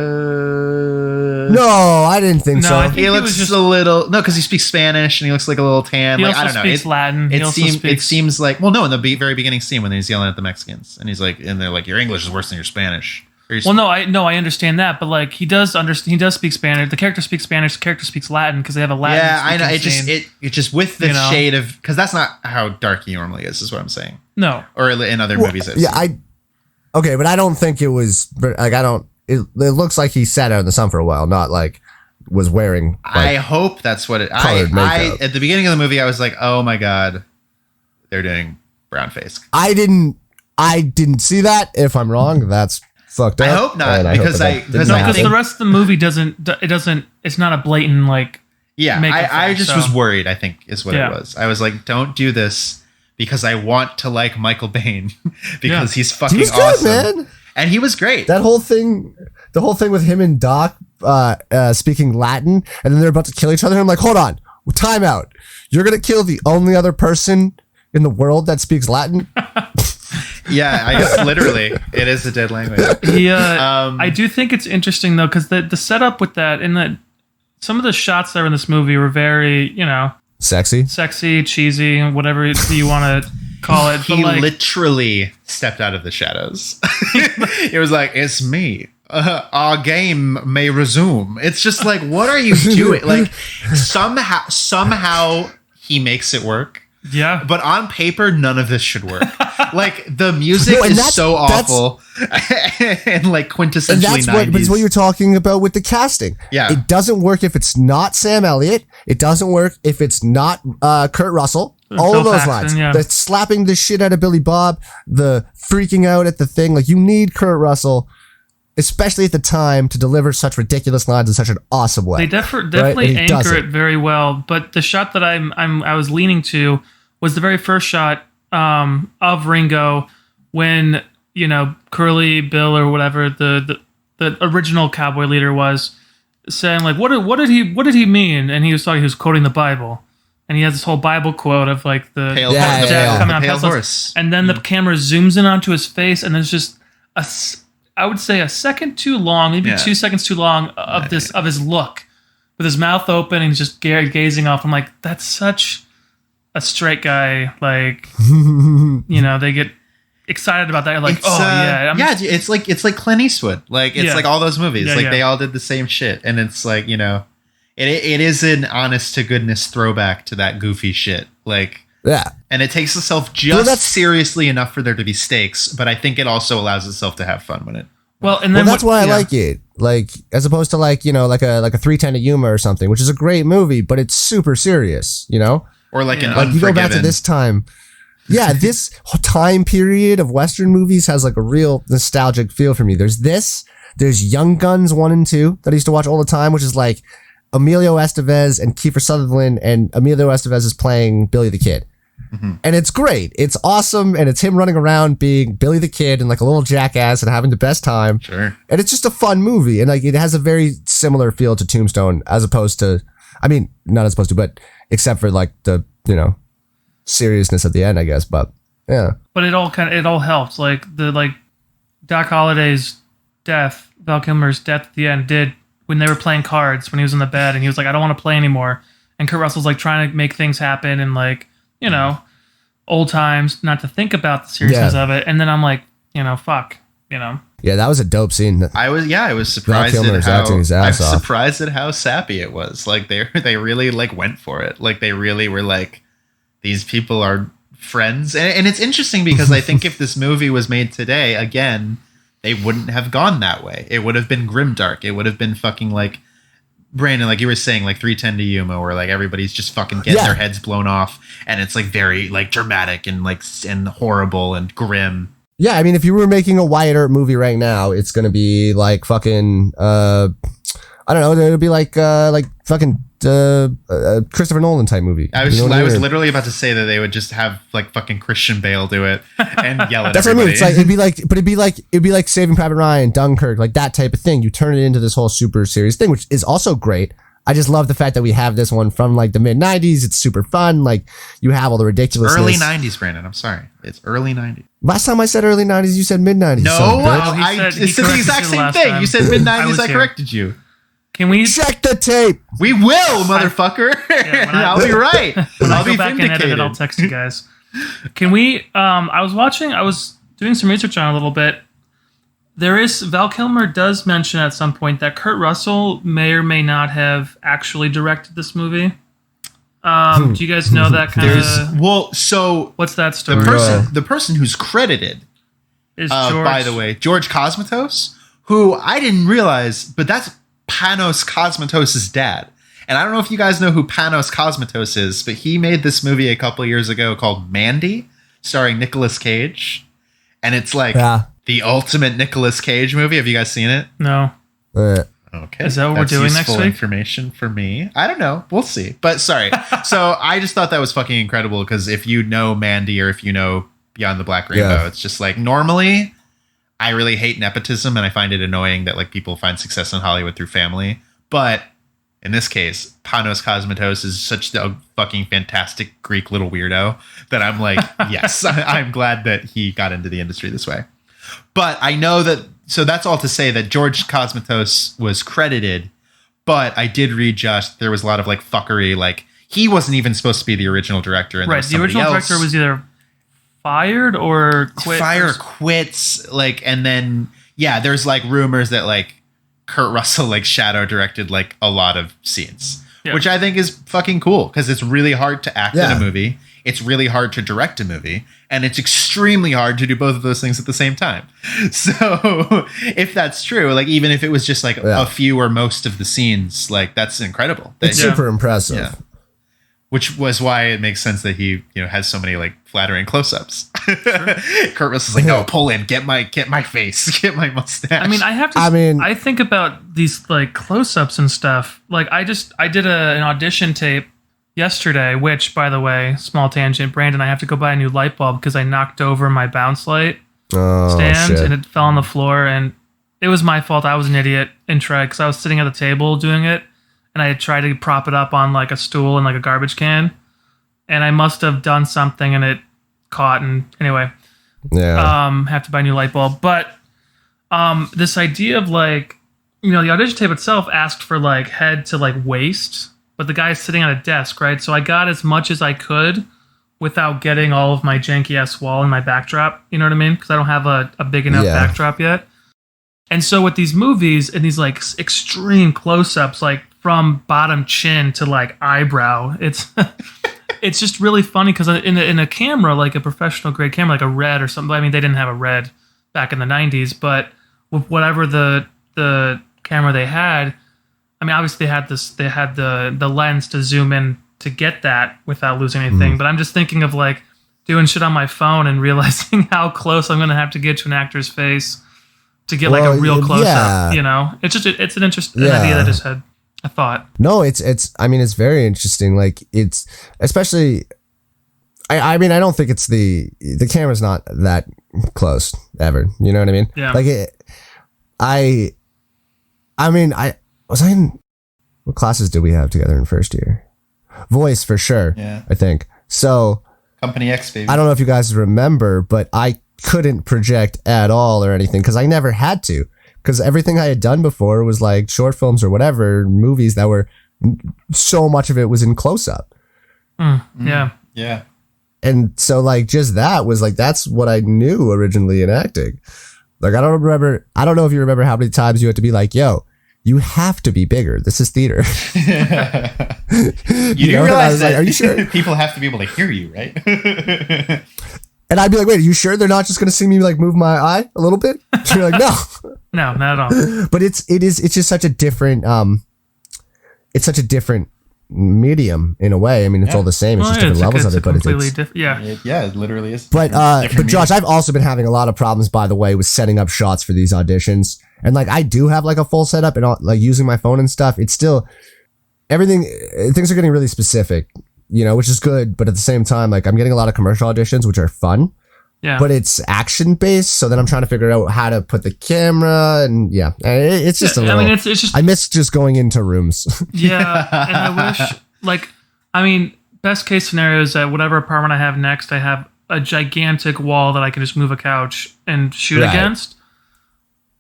no, I didn't think so. I think he looks just a little because he speaks Spanish and he looks like a little tan. He I don't know. Speaks Latin. It seems like in the very beginning scene when he's yelling at the Mexicans, and he's and they're like, your English is worse than your Spanish. I understand that, but he does understand. He does speak Spanish. The character speaks Spanish. The character speaks Latin because they have a Latin. Yeah, I know. It just with the shade of because that's not how dark he normally is what I'm saying. No, or in other movies. Okay, but I don't think it was like It looks like he sat out in the sun for a while, not like was wearing. Like, I hope that's what it. I at the beginning of the movie, I was like, oh my god, they're doing brown face. I didn't see that. If I'm wrong, that's fucked up. I hope not, because the rest of the movie doesn't. It's not a blatant like. Yeah, I just was worried. I think is what it was. I was like, don't do this because I want to like Michael Biehn because he's fucking awesome, man. And he was great. The whole thing with him and Doc speaking Latin, and then they're about to kill each other. I'm like, hold on, time out. You're gonna kill the only other person in the world that speaks Latin? Yeah, I guess literally, it is a dead language. I do think it's interesting though, because the setup with that and that some of the shots that are in this movie were very, sexy, cheesy, whatever you want to call it. He literally stepped out of the shadows. It was like, it's me. Our game may resume. It's just like, what are you doing? Like somehow he makes it work. Yeah. But on paper, none of this should work. Like the music is so awful and like quintessentially and that's 90s. But it's what you're talking about with the casting. Yeah. It doesn't work if it's not Sam Elliott. It doesn't work if it's not Kurt Russell. All of those lines. Yeah. The slapping the shit out of Billy Bob, the freaking out at the thing. Like, you need Kurt Russell, especially at the time, to deliver such ridiculous lines in such an awesome way. They definitely anchor it very well. But the shot that I was leaning to was the very first shot of Ringo when, Curly Bill or whatever the original cowboy leader was saying, like, what did he mean? And he was quoting the Bible. And he has this whole Bible quote of like the pale horse. And then the camera zooms in onto his face, and there's just I would say a second too long, maybe 2 seconds too long of his look, with his mouth open and he's just gazing off. I'm like, that's such a straight guy. Like, they get excited about that. Like, it's like Clint Eastwood. Like, it's like all those movies. They all did the same shit, and it's like, It is an honest to goodness throwback to that goofy shit. Like, yeah. And it takes itself just seriously enough for there to be stakes, but I think it also allows itself to have fun with it. Well, and then that's why I like it. Like, as opposed to like, like a 310 to Yuma or something, which is a great movie, but it's super serious, Or like an Unforgiven. You go back to this time. Yeah, this time period of Western movies has like a real nostalgic feel for me. There's Young Guns 1 and 2 that I used to watch all the time, which is like Emilio Estevez and Kiefer Sutherland, and Emilio Estevez is playing Billy the Kid. Mm-hmm. And it's great. It's awesome. And it's him running around being Billy the Kid and like a little jackass and having the best time. Sure. And it's just a fun movie. And like, it has a very similar feel to Tombstone as opposed to, not as opposed to, but except for like the, seriousness at the end, I guess. But yeah. But it all helps. Like Doc Holliday's death, Val Kilmer's death at the end did when they were playing cards when he was in the bed and he was like, I don't want to play anymore. And Kurt Russell's like trying to make things happen and like, old times, not to think about the seriousness of it. And then I'm like, fuck. Yeah, that was a dope scene. I was surprised surprised at how sappy it was. Like they really like went for it. Like they really were like, these people are friends. And it's interesting because I think if this movie was made today, again, they wouldn't have gone that way. It would have been grimdark. It would have been fucking like Brandon, like you were saying, like 310 to Yuma, where like everybody's just fucking getting their heads blown off, and it's like very like dramatic and like and horrible and grim. Yeah, I mean, if you were making a Wyatt Earp movie right now, it's gonna be like fucking I don't know, it'll be like fucking Christopher Nolan type movie. I was literally about to say that they would just have like fucking Christian Bale do it and yell at That's everybody. What I mean. It'd be like Saving Private Ryan, Dunkirk, like that type of thing. You turn it into this whole super serious thing, which is also great. I just love the fact that we have this one from like the mid 90s. It's super fun. Like you have all the ridiculousness. Early 90s, Brandon. I'm sorry. It's early 90s. Last time I said early 90s, you said mid 90s. No, I said the exact same thing. Time. You said mid 90s. I corrected you. Can we check the tape? We will, motherfucker. I'll be right. When I'll be back and edit it, I'll text you guys. Can we? I was doing some research on it a little bit. Val Kilmer does mention at some point that Kurt Russell may or may not have actually directed this movie. Do you guys know that kind of? Well, so what's that story? The person who's credited is George. By the way, George Cosmatos, who I didn't realize, but that's Panos Cosmatos' dad. And I don't know if you guys know who Panos Cosmatos is, but he made this movie a couple years ago called Mandy, starring Nicolas Cage. And it's like the ultimate Nicolas Cage movie. Have you guys seen it? No. Okay. Is that what we're doing next week? Information for me. I don't know. We'll see. But sorry. So I just thought that was fucking incredible because if you know Mandy or if you know Beyond the Black Rainbow, it's just like normally I really hate nepotism and I find it annoying that like people find success in Hollywood through family. But in this case, Panos Cosmatos is such a fucking fantastic Greek little weirdo that I'm like, yes, I'm glad that he got into the industry this way. But I know that, so that's all to say that George Cosmatos was credited, but I did read, Josh, there was a lot of like fuckery, like he wasn't even supposed to be the original director. And right, the original director was either fired or quit. Quits, like, and then, yeah, there's like rumors that like Kurt Russell like shadow directed like a lot of scenes, which I think is fucking cool because it's really hard to act in a movie. It's really hard to direct a movie, and it's extremely hard to do both of those things at the same time. So if that's true, like even if it was just like a few or most of the scenes, like that's incredible. It's super impressive. Yeah. Which was why it makes sense that he, has so many like flattering close-ups. Sure. Kurt Russell's like, no, pull in, get my face, get my mustache. I mean, I think about these like close-ups and stuff. Like I did an audition tape yesterday, which, by the way, small tangent, Brandon, I have to go buy a new light bulb because I knocked over my bounce light stand and it fell on the floor, and it was my fault. I was an idiot and tried because I was sitting at the table doing it, and I had tried to prop it up on like a stool and like a garbage can, and I must have done something and it caught. And anyway, have to buy a new light bulb. But this idea of like, the audition tape itself asked for like head to like waist, but the guy's sitting at a desk, right? So I got as much as I could without getting all of my janky ass wall in my backdrop. You know what I mean? Because I don't have a big enough backdrop yet. And so with these movies and these like extreme close-ups, like from bottom chin to like eyebrow, it's it's just really funny because in a camera, like a professional grade camera, like a Red or something. I mean, they didn't have a Red back in the 90s, but with whatever the camera they had, I mean, obviously they had the lens to zoom in to get that without losing anything. But I'm just thinking of like doing shit on my phone and realizing how close I'm going to have to get to an actor's face to get like a real close up, It's an interesting idea that I just had a thought. No, it's very interesting. Like it's especially, I mean, I don't think it's the camera's not that close ever. You know what I mean? Yeah. Like what classes did we have together in first year? Voice for sure. Yeah. I think. So Company X, baby. I don't know if you guys remember, but I couldn't project at all or anything because I never had to, because everything I had done before was like short films or whatever, movies that were so much of it was in close up. Yeah. Yeah. And so like just that was like, that's what I knew originally in acting. Like, I don't know if you remember how many times you had to be like, yo, you have to be bigger. This is theater. You do realize that, like, are you sure? People have to be able to hear you, right? And I'd be like, wait, are you sure they're not just going to see me like move my eye a little bit? You're like, no. No, not at all. But it's just such a different, it's such a different medium in a way. I mean, it's all the same. It's just different levels of it, but it's different. Yeah, it literally is. But Josh, I've also been having a lot of problems, by the way, with setting up shots for these auditions. And like, I do have like a full setup and all, like using my phone and stuff. It's still things are getting really specific, which is good. But at the same time, like I'm getting a lot of commercial auditions, which are fun. Yeah. But it's action based, so then I'm trying to figure out how to put the camera, and it's just a little. I mean, it's just. I miss just going into rooms. Yeah, and I wish, best case scenario is that whatever apartment I have next, I have a gigantic wall that I can just move a couch and shoot against,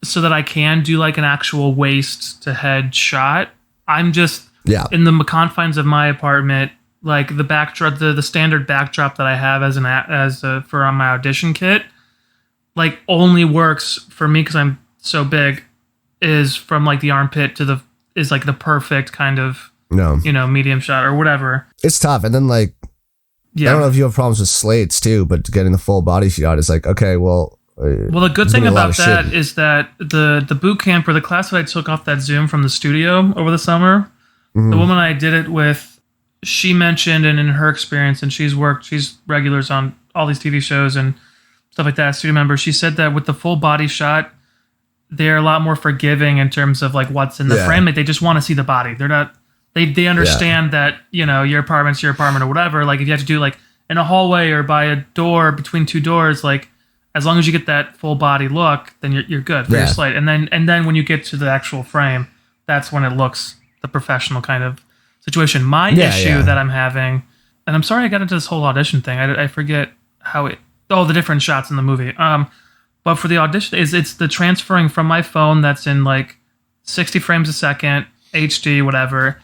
so that I can do like an actual waist to head shot. I'm just in the confines of my apartment. Like the backdrop, the standard backdrop that I have for on my audition kit, like only works for me because I'm so big. Is from like the armpit to is like the perfect kind of medium shot or whatever. It's tough, and then I don't know if you have problems with slates too, but getting the full body shot is like, okay, well, Well, the good thing about that is that the boot camp or the class that I took off that Zoom from the studio over the summer, the woman I did it with, she mentioned, and in her experience, and she's regulars on all these TV shows and stuff like that, studio member, she said that with the full body shot, they're a lot more forgiving in terms of like what's in the frame. Like they just want to see the body. They're not, they understand that, your apartment's your apartment or whatever. Like if you have to do like in a hallway or by a door between two doors, like as long as you get that full body look, then you're good for your slate. And then when you get to the actual frame, that's when it looks the professional kind of situation. My issue that I'm having, and I'm sorry I got into this whole audition thing. I forget the different shots in the movie. But for the audition, it's the transferring from my phone that's in like 60 frames a second, HD, whatever,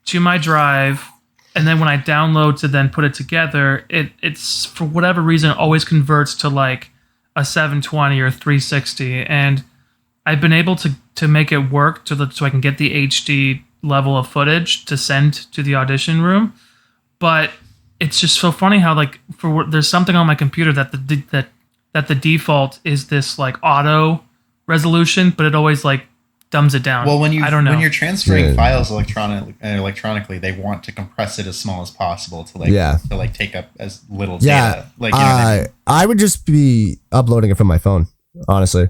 to my drive. And then when I download to then put it together, it's for whatever reason always converts to like a 720 or 360. And I've been able to make it work so I can get the HD level of footage to send to the audition room. But it's just so funny how like there's something on my computer that the default is this like auto resolution, but it always like dumbs it down. Well, when you're transferring files electronically, they want to compress it as small as possible to take up as little data. Like, I would just be uploading it from my phone, honestly.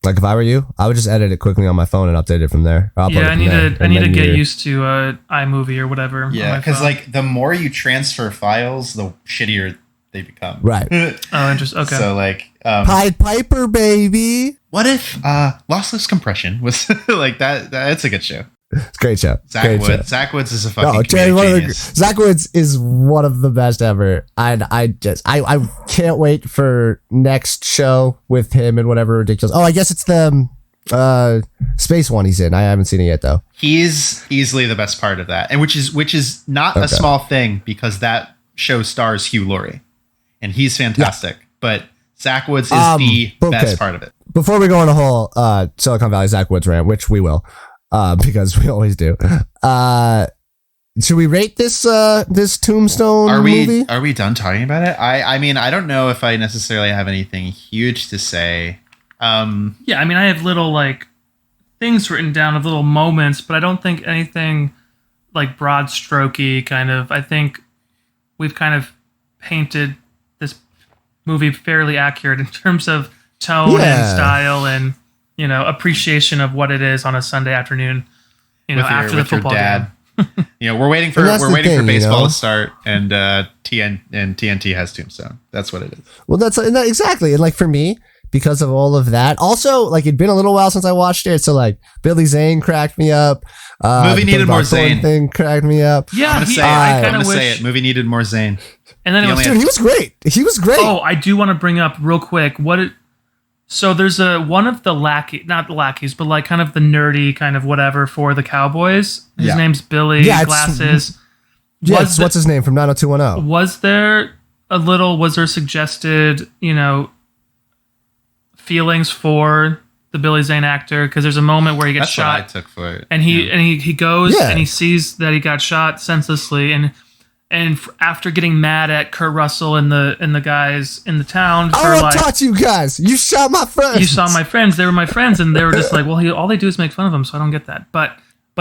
Like if I were you, I would just edit it quickly on my phone and update it from there. I need to get used to iMovie or whatever. Yeah, because like the more you transfer files, the shittier they become. Right. Oh, interesting. Okay. So like Pied Piper, baby. What if lossless compression was like that? That's a good show. It's a great show. Zach Woods is a fucking genius. Zach Woods is one of the best ever. And I can't wait for next show with him and whatever ridiculous. Oh, I guess it's the space one he's in. I haven't seen it yet though. He's easily the best part of that, and which is not a small thing because that show stars Hugh Laurie, and he's fantastic. Yeah. But Zach Woods is the best part of it. Before we go on a whole Silicon Valley Zach Woods rant, which we will. Because we always do. Should we rate this Tombstone movie? Are we done talking about it? I mean, I don't know if I necessarily have anything huge to say. Yeah, I mean, I have little like things written down of little moments, but I don't think anything like broad strokey kind of. I think we've kind of painted this movie fairly accurate in terms of tone and style and appreciation of what it is on a Sunday afternoon, after the football game. We're waiting for baseball to start, and TNT has Tombstone. That's what it is. Well, that's exactly, and like for me, because of all of that. Also, like it'd been a little while since I watched it, so like Billy Zane cracked me up. Movie needed more Zane. Thing cracked me up. Yeah, I'm gonna say it. Movie needed more Zane. And then he was great. He was great. Oh, I do want to bring up real quick So there's one of the not the lackeys, but like kind of the nerdy kind of whatever for the Cowboys. His name's Billy, glasses. What's his name from 90210? Was there suggested, feelings for the Billy Zane actor? Because there's a moment where he gets shot. That's what I took for it. And he goes and he sees that he got shot senselessly, and after getting mad at Kurt Russell and the guys in the town, I don't talk to you guys. You shot my friends. You saw my friends. They were my friends, and they were just like, well, all they do is make fun of him, so I don't get that. But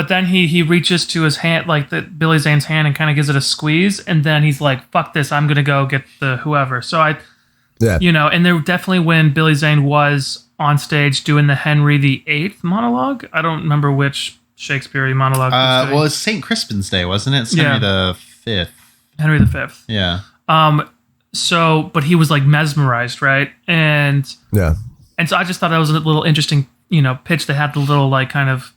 then he reaches to his hand, like Billy Zane's hand, and kind of gives it a squeeze, and then he's like, fuck this, I'm gonna go get the whoever. So and there definitely when Billy Zane was on stage doing the Henry VIII monologue. I don't remember which Shakespeare monologue. Well, it's St. Crispin's Day, wasn't it? It's Henry the Fifth. Henry V. Yeah. But he was like mesmerized, right? And so I just thought that was a little interesting, pitch. They had the little like kind of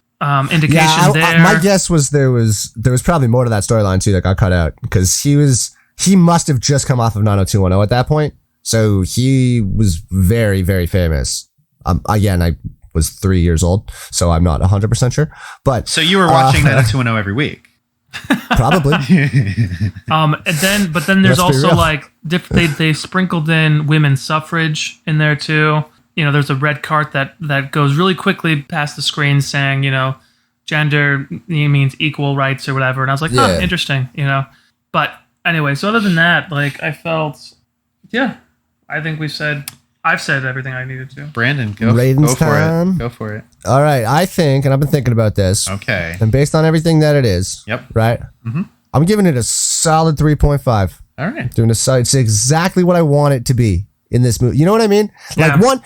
indication there. My guess was there was probably more to that storyline too that got cut out because he must have just come off of 90210 at that point, so he was very, very famous. Again, I was 3 years old, so I'm not 100% sure. But so you were watching 90210 every week. Probably. But then there's also like they sprinkled in women's suffrage in there too. There's a red cart that goes really quickly past the screen saying, gender means equal rights or whatever. And I was like, oh, interesting, But anyway, so other than that, like I felt, I think we said I've said everything I needed to. Brandon, go for it. Go for it. All right, I think, and I've been thinking about this. Okay. And based on everything that it is, right? Mm-hmm. I'm giving it a solid 3.5. All right. Doing it's exactly what I want it to be in this movie. You know what I mean? Yeah. Like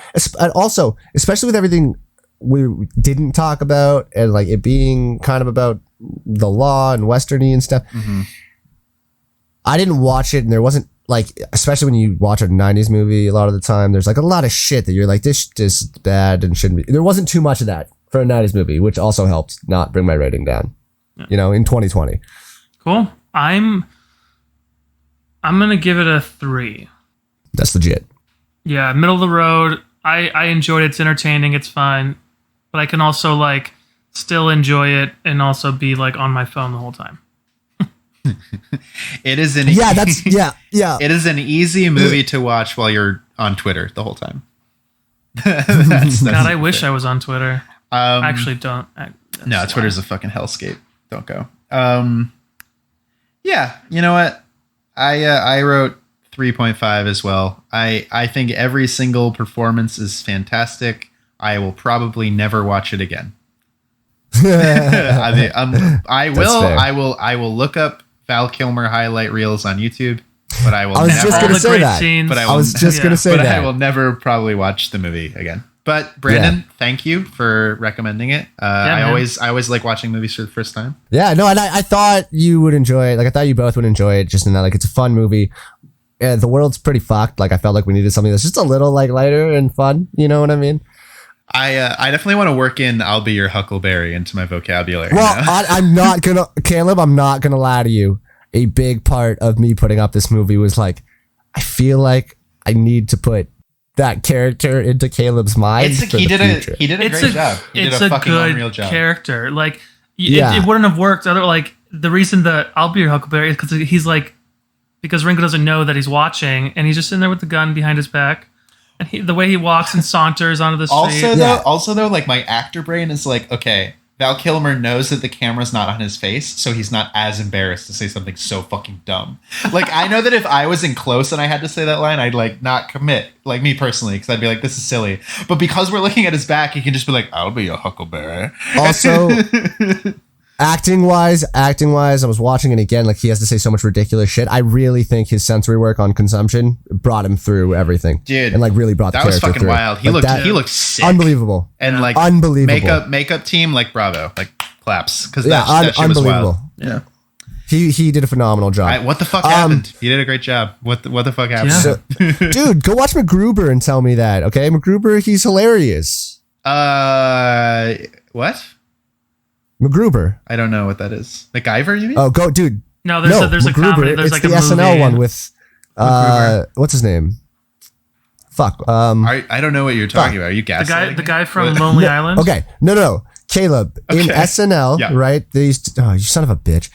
also, especially with everything we didn't talk about and like it being kind of about the law and westerny and stuff. Mm-hmm. I didn't watch it, and there wasn't like, especially when you watch a 90s movie, a lot of the time there's like a lot of shit that you're like, this is bad and shouldn't be. There wasn't too much of that for a 90s movie, which also helped not bring my rating down. You know, in 2020. Cool. I'm gonna give it a 3. That's legit. Yeah, middle of the road. I enjoyed it. It's entertaining. It's fun, but I can also like still enjoy it and also be like on my phone the whole time. It is an It is an easy movie to watch while you're on Twitter the whole time. that's God, I wish I was on Twitter. Actually, don't. No, Twitter's a fucking hellscape. Don't go. Yeah, you know what? I wrote 3.5 as well. I think every single performance is fantastic. I will probably never watch it again. I will look up Val Kilmer highlight reels on YouTube, but I will. I was just going to say that. Scenes. But I was just going to say that. I will never probably watch the movie again. But Brandon, thank you for recommending it. I always like watching movies for the first time. Yeah, no, and I thought you would enjoy it. Like I thought you both would enjoy it. Just in that, like it's a fun movie. The world's pretty fucked. Like I felt like we needed something that's just a little like lighter and fun. You know what I mean? I definitely want to work in "I'll be your Huckleberry" into my vocabulary. Well, I'm not gonna, Caleb. I'm not gonna lie to you. A big part of me putting up this movie was like, I feel like I need to put that character into Caleb's mind. He did a great job. He did a fucking unreal job. Character. Like it wouldn't have worked. Like the reason that "I'll be your Huckleberry" is because he's like, because Ringo doesn't know that he's watching, and he's just sitting there with the gun behind his back. And the way he walks and saunters onto the street. Also though, like my actor brain is like, okay, Val Kilmer knows that the camera's not on his face, so he's not as embarrassed to say something so fucking dumb. Like I know that if I was in close and I had to say that line, I'd like not commit. Like me personally, because I'd be like, this is silly. But because we're looking at his back, he can just be like, "I'll be a Huckleberry." Also, acting wise, I was watching it again. Like he has to say so much ridiculous shit. I really think his sensory work on consumption brought him through everything, dude, and like really brought the character through. That was fucking wild. He looked sick, unbelievable, and like unbelievable makeup team, like bravo, like claps, because that shit unbelievable. Was wild. Yeah. He did a phenomenal job. What the fuck happened? He did a great job. What the fuck happened? Yeah. So, dude, go watch MacGruber and tell me that. Okay, MacGruber, he's hilarious. What? MacGruber. I don't know what that is. MacGyver, you mean? Oh, go, dude. No, there's a comedy. There's it's like the a SNL movie. one with what's his name? Fuck. I don't know what you're talking about. Are you gaslighting? The guy from Lonely Island. Okay, no. Caleb in SNL, right? You son of a bitch.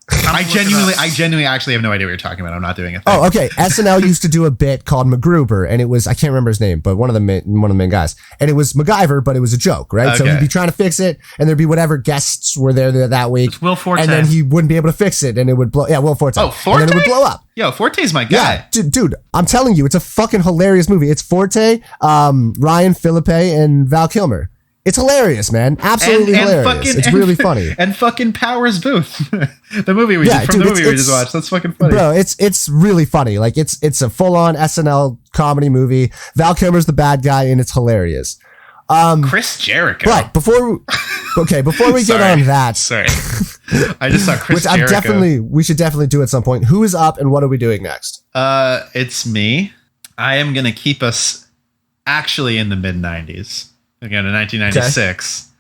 I genuinely actually have no idea what you're talking about. I'm not doing it. Oh, okay. SNL used to do a bit called MacGruber, and it was, I can't remember his name, but one of the main guys, and it was MacGyver, but it was a joke, right? Okay. So he'd be trying to fix it, and there'd be whatever guests were there that week. It's Will Forte, and then he wouldn't be able to fix it, and it would blow. Yeah, Will Forte. Oh, Forte. And then it would blow up. Yo, Forte's my guy. Yeah, dude, I'm telling you, it's a fucking hilarious movie. It's Forte, Ryan Philippe, and Val Kilmer. It's hilarious, man. Absolutely hilarious. It's really funny. And fucking Powers Booth. The movie we just watched. That's fucking funny. Bro, it's really funny. Like it's a full-on SNL comedy movie. Val Kilmer's the bad guy and it's hilarious. Chris Jericho. Right, before we get on that. Sorry. I just saw Chris Jericho. We should definitely do at some point. Who is up and what are we doing next? It's me. I am going to keep us actually in the mid-90s. Again, in 1996. Okay.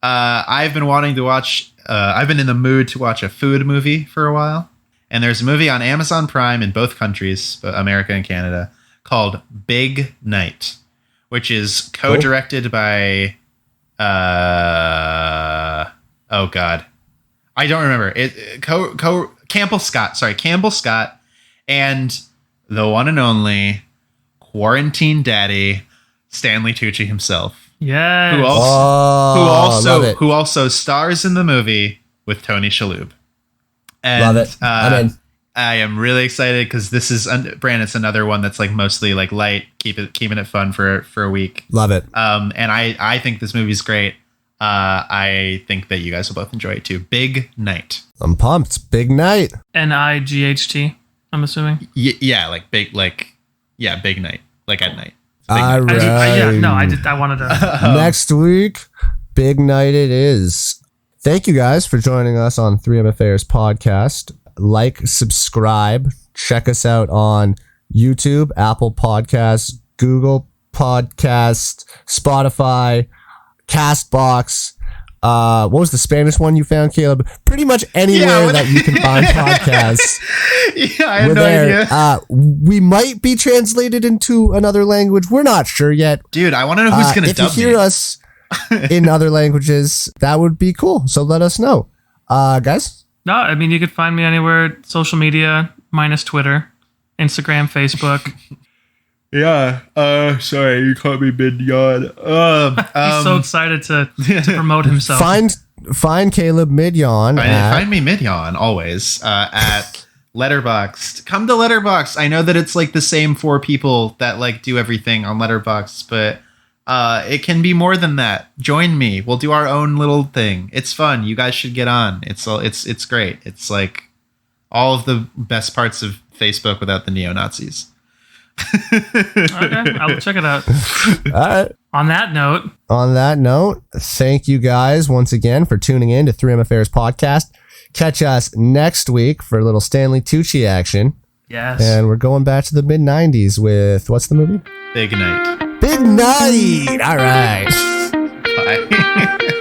I've been wanting to watch, I've been in the mood to watch a food movie for a while. And there's a movie on Amazon Prime in both countries, America and Canada, called Big Night, which is co-directed by, oh God, I don't remember it. Campbell Scott and the one and only Quarantine Daddy, Stanley Tucci himself. Yeah. Who also stars in the movie with Tony Shalhoub. And, love it. I'm in. I am really excited because this is Brandon. It's another one that's like mostly like light, keeping it fun for a week. Love it. And I think this movie's great. I think that you guys will both enjoy it too. Big Night. I'm pumped. Big Night. NIGHT. I'm assuming. Yeah, like big, like Big Night, like at night. All right. I wanted to. Next week, Big Night it is. Thank you guys for joining us on 3M Affairs podcast. Like, subscribe, check us out on YouTube, Apple Podcasts, Google Podcasts, Spotify, Castbox. What was the Spanish one you found, Caleb? Pretty much anywhere that you can find podcasts. Yeah, I have no idea. We might be translated into another language. We're not sure yet. Dude, I want to know who's going to dub me. If you hear us in other languages, that would be cool. So let us know. Guys? No, I mean, you could find me anywhere, social media, minus Twitter, Instagram, Facebook. Yeah. Sorry, you caught me mid-yawn. He's so excited to promote himself. Find Caleb mid-yawn. Find me mid-yawn, always, at Letterboxd. Come to Letterboxd. I know that it's like the same 4 people that like do everything on Letterboxd, but it can be more than that. Join me. We'll do our own little thing. It's fun. You guys should get on. It's great. It's like all of the best parts of Facebook without the neo-Nazis. Okay, I'll check it out. All right. On that note, thank you guys once again for tuning in to 3M Affairs podcast. Catch us next week for a little Stanley Tucci action. Yes. And we're going back to the mid-90s with, what's the movie? Big Night. Big Night. All right. Bye.